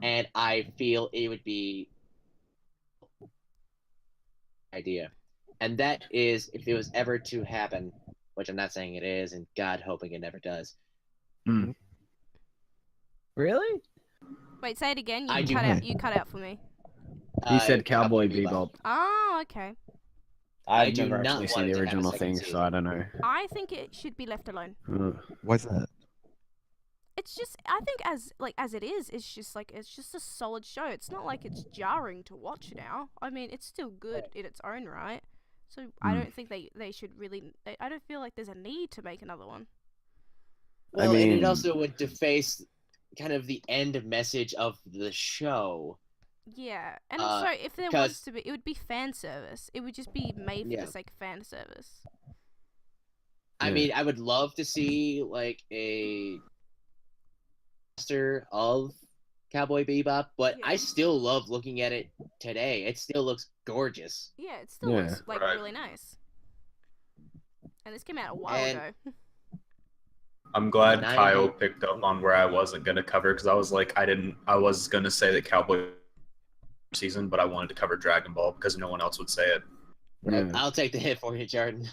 Speaker 3: And I feel it would be idea. And that is, if it was ever to happen, which I'm not saying it is, and God hoping it never does.
Speaker 4: Really?
Speaker 1: Wait, say it again. You cut out for me.
Speaker 4: He said Cowboy Bebop.
Speaker 1: Oh, okay.
Speaker 4: I've never actually seen the original thing, so I don't know.
Speaker 1: I think it should be left alone.
Speaker 2: Why's that?
Speaker 1: It's just, I think as it is, it's just a solid show. It's not like it's jarring to watch now. I mean, it's still good in its own right. So I don't think they should really. I don't feel like there's a need to make another one.
Speaker 3: Well, I mean, and it also would deface kind of the end message of the show.
Speaker 1: Yeah, and also if there was to be, it would be fan service. It would just be made for the sake of fan service.
Speaker 3: I mean, I would love to see like a master of Cowboy Bebop, but I still love looking at it today. It still looks gorgeous.
Speaker 1: Yeah, it still looks like really nice. And this came out a while ago.
Speaker 5: I'm glad Kyle picked up on where I wasn't gonna cover, because I was like, I was gonna say that Cowboy season, but I wanted to cover Dragon Ball because no one else would say it.
Speaker 3: I'll take the hit for you, Jordan.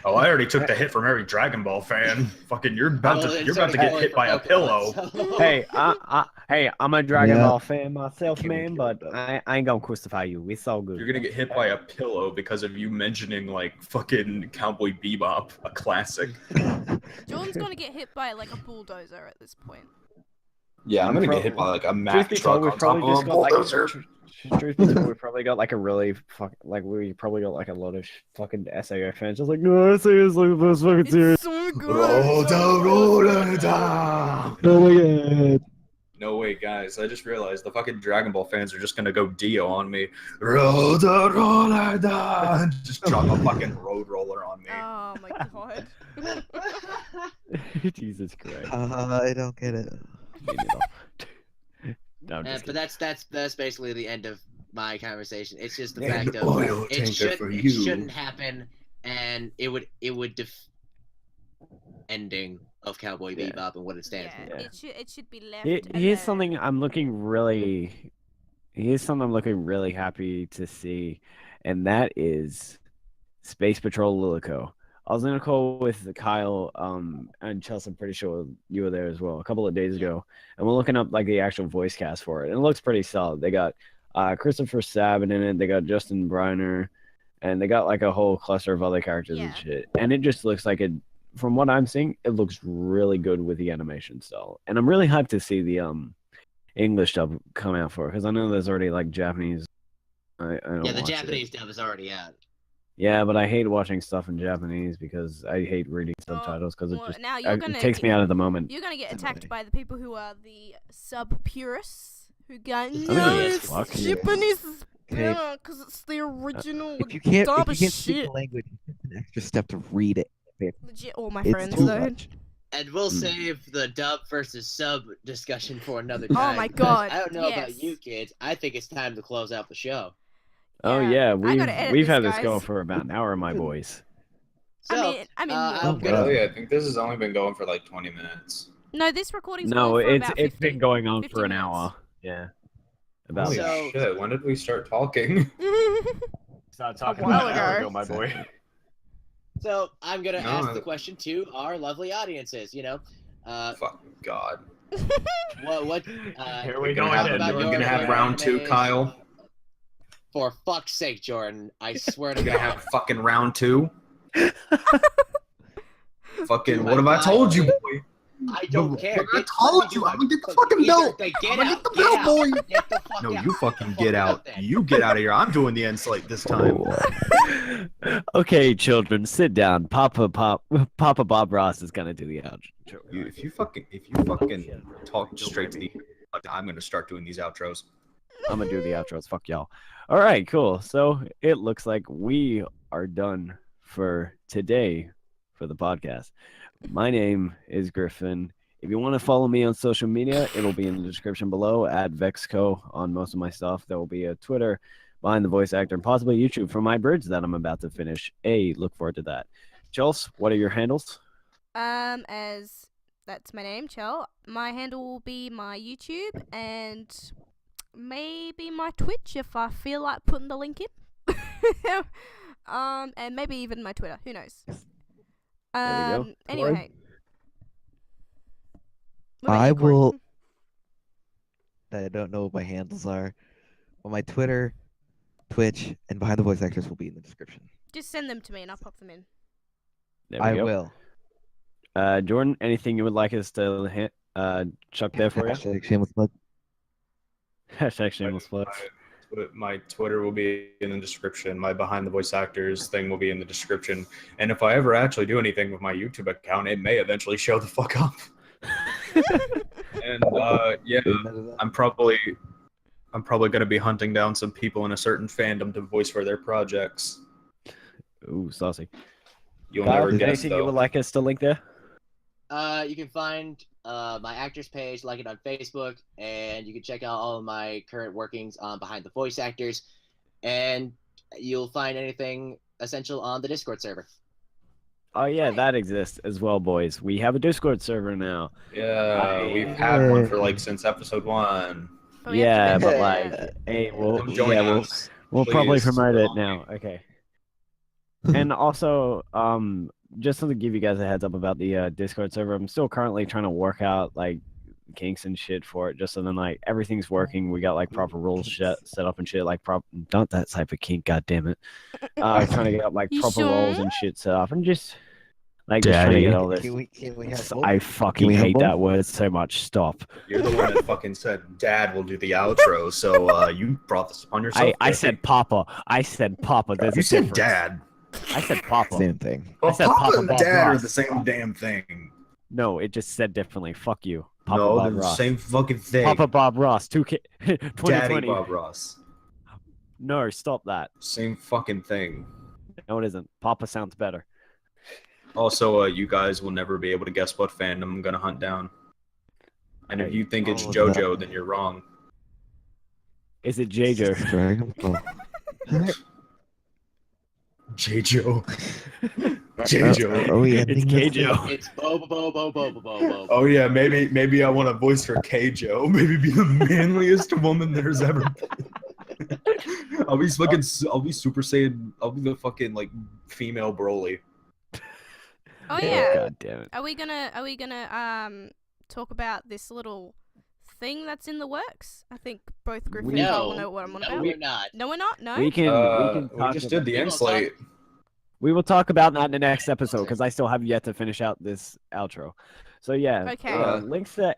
Speaker 5: Oh, I already took the hit from every Dragon Ball fan. Fucking, you're about to get hit by a pillow.
Speaker 4: Hey, I'm a Dragon Ball fan myself, man, but I ain't gonna crucify you. It's all good.
Speaker 5: You're gonna get hit by a pillow because of you mentioning like fucking Cowboy Bebop, a classic.
Speaker 1: Jordan's gonna get hit by like a bulldozer at this point.
Speaker 5: Yeah, I'm gonna get hit by like a Mack truck on top of a bulldozer.
Speaker 4: Truth be told, we probably got like a really we probably got like a lot of fucking SAO fans just like, no, SAO is like the best fucking series.
Speaker 1: It's so good.
Speaker 4: Oh my god.
Speaker 5: No way, guys. I just realized the fucking Dragon Ball fans are just gonna go Dio on me. Just drop a fucking road roller on me.
Speaker 1: Oh my god.
Speaker 4: Jesus Christ.
Speaker 2: I don't get it.
Speaker 4: No,
Speaker 3: but that's basically the end of my conversation. It's just the fact of it shouldn't happen, and it would ending of Cowboy Bebop and what it stands for.
Speaker 1: It should be left.
Speaker 4: Here's something I'm looking really happy to see, and that is Space Patrol Lilico. I was in a call with Kyle and Chelsea. I'm pretty sure you were there as well a couple of days ago, and we're looking up like the actual voice cast for it, and it looks pretty solid. They got Christopher Sabin in it. They got Justin Briner, and they got like a whole cluster of other characters and shit. And it just looks like it. From what I'm seeing, it looks really good with the animation style, and I'm really hyped to see the English dub come out for it, because I know there's already like Japanese. I don't
Speaker 3: the Japanese dub is already out.
Speaker 4: Yeah, but I hate watching stuff in Japanese because I hate reading subtitles because it takes me out of the moment.
Speaker 1: You're gonna get attacked by the people who are the sub purists who go, Japanese is better because it's the original.
Speaker 2: If you can't speak the language, it's an extra step to read it.
Speaker 1: Legit, all my friends though.
Speaker 3: And we'll
Speaker 4: Hmm.
Speaker 3: save the dub versus sub discussion for another
Speaker 1: Oh
Speaker 3: time.
Speaker 1: my
Speaker 3: because
Speaker 1: God,
Speaker 3: I don't know about
Speaker 1: yes.
Speaker 3: you kids. I think it's time to close out the show.
Speaker 4: Oh
Speaker 1: Yeah,
Speaker 4: yeah,
Speaker 1: I gotta edit
Speaker 4: we've
Speaker 1: this,
Speaker 4: had this go
Speaker 1: guys.
Speaker 4: for about an hour, my boys.
Speaker 3: So,
Speaker 1: I mean more.
Speaker 3: I'm gonna.
Speaker 5: Really? I think this has only been going for like 20 minutes.
Speaker 1: No, this recording's
Speaker 4: No,
Speaker 1: going for
Speaker 4: it's
Speaker 1: about 50,
Speaker 4: it's been going on
Speaker 1: 50
Speaker 4: for an
Speaker 1: minutes.
Speaker 4: hour. Yeah. About
Speaker 5: Holy
Speaker 3: So-
Speaker 5: shit, when did we start talking?
Speaker 4: Start
Speaker 1: talking while about an hour ago,
Speaker 4: my boy.
Speaker 3: So I'm gonna
Speaker 5: No,
Speaker 3: ask
Speaker 5: I-
Speaker 3: the question to our lovely audiences.
Speaker 5: Fucking god.
Speaker 3: What?
Speaker 4: Here we
Speaker 5: We're
Speaker 4: go
Speaker 5: gonna have,
Speaker 4: again.
Speaker 3: about
Speaker 5: we're
Speaker 3: your
Speaker 5: gonna have
Speaker 3: favorite
Speaker 5: round 2,
Speaker 3: animes.
Speaker 5: Kyle.
Speaker 3: For fuck's sake, Jordan! I swear to
Speaker 5: We're gonna
Speaker 3: God.
Speaker 5: have fucking round 2. Fucking,
Speaker 3: Oh
Speaker 5: what
Speaker 3: my
Speaker 5: have I
Speaker 3: God.
Speaker 5: told you, boy?
Speaker 3: I don't care.
Speaker 5: I told you, I'm gonna get the fucking belt.
Speaker 3: Get
Speaker 5: I'm gonna
Speaker 3: out,
Speaker 5: get the
Speaker 3: get
Speaker 5: belt,
Speaker 3: out.
Speaker 5: boy.
Speaker 3: Get the fuck
Speaker 5: No,
Speaker 3: out.
Speaker 5: you fucking
Speaker 3: Fuck
Speaker 5: get out.
Speaker 3: then.
Speaker 5: You get out of here. I'm doing the end slate this time.
Speaker 4: Okay, children, sit down. Papa Bob Ross is gonna do the outro.
Speaker 5: If you fucking talk straight to the, I'm gonna start doing these outros.
Speaker 4: I'm gonna do the outros. Fuck y'all. All right, cool. So it looks like we are done for today for the podcast. My name is Griffin. If you want to follow me on social media, it'll be in the description below. At Vexco on most of my stuff. There will be a Twitter, Behind the Voice Actor, and possibly YouTube for my bridge that I'm about to finish. Look forward to that. Chels, what are your handles?
Speaker 1: As that's my name, Chell. My handle will be my YouTube and maybe my Twitch if I feel like putting the link in. And maybe even my Twitter. Who knows?
Speaker 4: There we go.
Speaker 1: Anyway. What about
Speaker 2: I
Speaker 1: you, Corey?
Speaker 2: will. I don't know what my handles are. Well, my Twitter, Twitch, and Behind the Voice Actors will be in the description.
Speaker 1: Just send them to me and I'll pop them in.
Speaker 4: There we
Speaker 2: I
Speaker 4: go.
Speaker 2: will.
Speaker 4: Jordan, anything you would like us to chuck there for you?
Speaker 2: Hashtag shameless plug.
Speaker 4: Hashtag shameless plug.
Speaker 5: My Twitter will be in the description. My Behind the Voice Actors thing will be in the description. And if I ever actually do anything with my YouTube account, it may eventually show the fuck up. And yeah, I'm probably gonna be hunting down some people in a certain fandom to voice for their projects.
Speaker 4: Ooh, saucy.
Speaker 5: You'll
Speaker 4: Kyle,
Speaker 5: never
Speaker 4: is there
Speaker 5: guess
Speaker 4: anything you
Speaker 5: though.
Speaker 4: would like us to link there?
Speaker 3: You can find my actors page, like it on Facebook, and you can check out all of my current workings on Behind the Voice Actors, and you'll find anything essential on the Discord server.
Speaker 4: Oh yeah, that exists as well, boys. We have a Discord server now.
Speaker 5: Yeah, we've had one for like since episode 1.
Speaker 1: But we have to
Speaker 4: Yeah,
Speaker 1: mention
Speaker 4: but
Speaker 1: that.
Speaker 4: like, hey, we'll
Speaker 5: Come join us.
Speaker 4: we'll probably
Speaker 5: please.
Speaker 4: promote it now. Okay. And also, just to give you guys a heads up about the Discord server, I'm still currently trying to work out like kinks and shit for it, just so then like everything's working. We got like proper rules set up and shit, like not that type of kink, god damn it. Trying to get up like
Speaker 1: You
Speaker 4: proper
Speaker 1: sure?
Speaker 4: roles and shit set up, and just like just trying to get all this.
Speaker 2: Can we have both?
Speaker 4: I fucking
Speaker 2: we have
Speaker 4: hate
Speaker 2: both?
Speaker 4: that word so much. Stop.
Speaker 5: You're the one that fucking said Dad will do the outro, so you brought this upon yourself.
Speaker 4: I said Papa. I said Papa. There's
Speaker 5: you
Speaker 4: a
Speaker 5: said
Speaker 4: difference.
Speaker 5: Dad.
Speaker 4: I said Papa.
Speaker 2: Same thing.
Speaker 5: Well,
Speaker 4: said
Speaker 5: Papa
Speaker 4: Papa
Speaker 5: and
Speaker 4: Bob
Speaker 5: Dad are
Speaker 4: Ross.
Speaker 5: the same damn thing.
Speaker 4: No, it just said differently. Fuck you. Papa
Speaker 5: No,
Speaker 4: Bob
Speaker 5: they're the
Speaker 4: Ross.
Speaker 5: same fucking thing.
Speaker 4: Papa Bob Ross. 2K.
Speaker 5: Daddy
Speaker 4: 2020.
Speaker 5: Bob Ross.
Speaker 4: No, stop that.
Speaker 5: Same fucking thing.
Speaker 4: No, it isn't. Papa sounds better.
Speaker 5: Also, you guys will never be able to guess what fandom I'm gonna hunt down. And if you think it's
Speaker 2: Oh,
Speaker 5: JoJo, then you're wrong.
Speaker 4: Is it J-Jo?
Speaker 2: Dragon Ball.
Speaker 5: JoJo. JoJo.
Speaker 2: Are we
Speaker 4: It's
Speaker 2: ending this?
Speaker 4: K-Jo.
Speaker 3: It's bo.
Speaker 5: Oh yeah, maybe I want a voice for Keijo. Maybe be the manliest woman there's ever been. I'll be Super Saiyan. I'll be the fucking like female Broly.
Speaker 1: Oh yeah.
Speaker 4: God damn it.
Speaker 1: Are we gonna talk about this little thing that's in the works? I think both Griffin and Cole will know what I'm on
Speaker 3: No,
Speaker 1: about.
Speaker 3: we're not.
Speaker 1: No, we're not. No.
Speaker 4: We can
Speaker 5: We
Speaker 4: talk
Speaker 5: just
Speaker 4: about-
Speaker 5: did the
Speaker 3: We
Speaker 5: end
Speaker 3: will
Speaker 5: slate.
Speaker 4: We will talk about that in the next episode because I still have yet to finish out this outro. So yeah,
Speaker 1: Okay.
Speaker 4: links to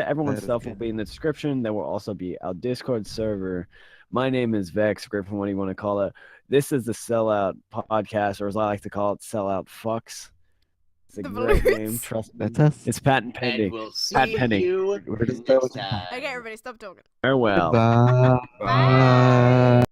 Speaker 4: everyone's
Speaker 2: That is
Speaker 4: stuff will
Speaker 2: good.
Speaker 4: be in the description. There will also be our Discord server. My name is Vex Griffin. What do you want to call it? This is the Sellout podcast, or as I like to call it, Sellout Fucks. It's a
Speaker 1: The
Speaker 4: great
Speaker 1: balloons.
Speaker 4: name. Trust me.
Speaker 2: That's us.
Speaker 4: It's patent
Speaker 3: And
Speaker 4: pending.
Speaker 3: we'll see
Speaker 4: Pat Penny.
Speaker 3: you
Speaker 2: We're just
Speaker 3: next time.
Speaker 1: Okay, everybody, stop talking.
Speaker 4: Farewell.
Speaker 2: Bye.
Speaker 1: Bye.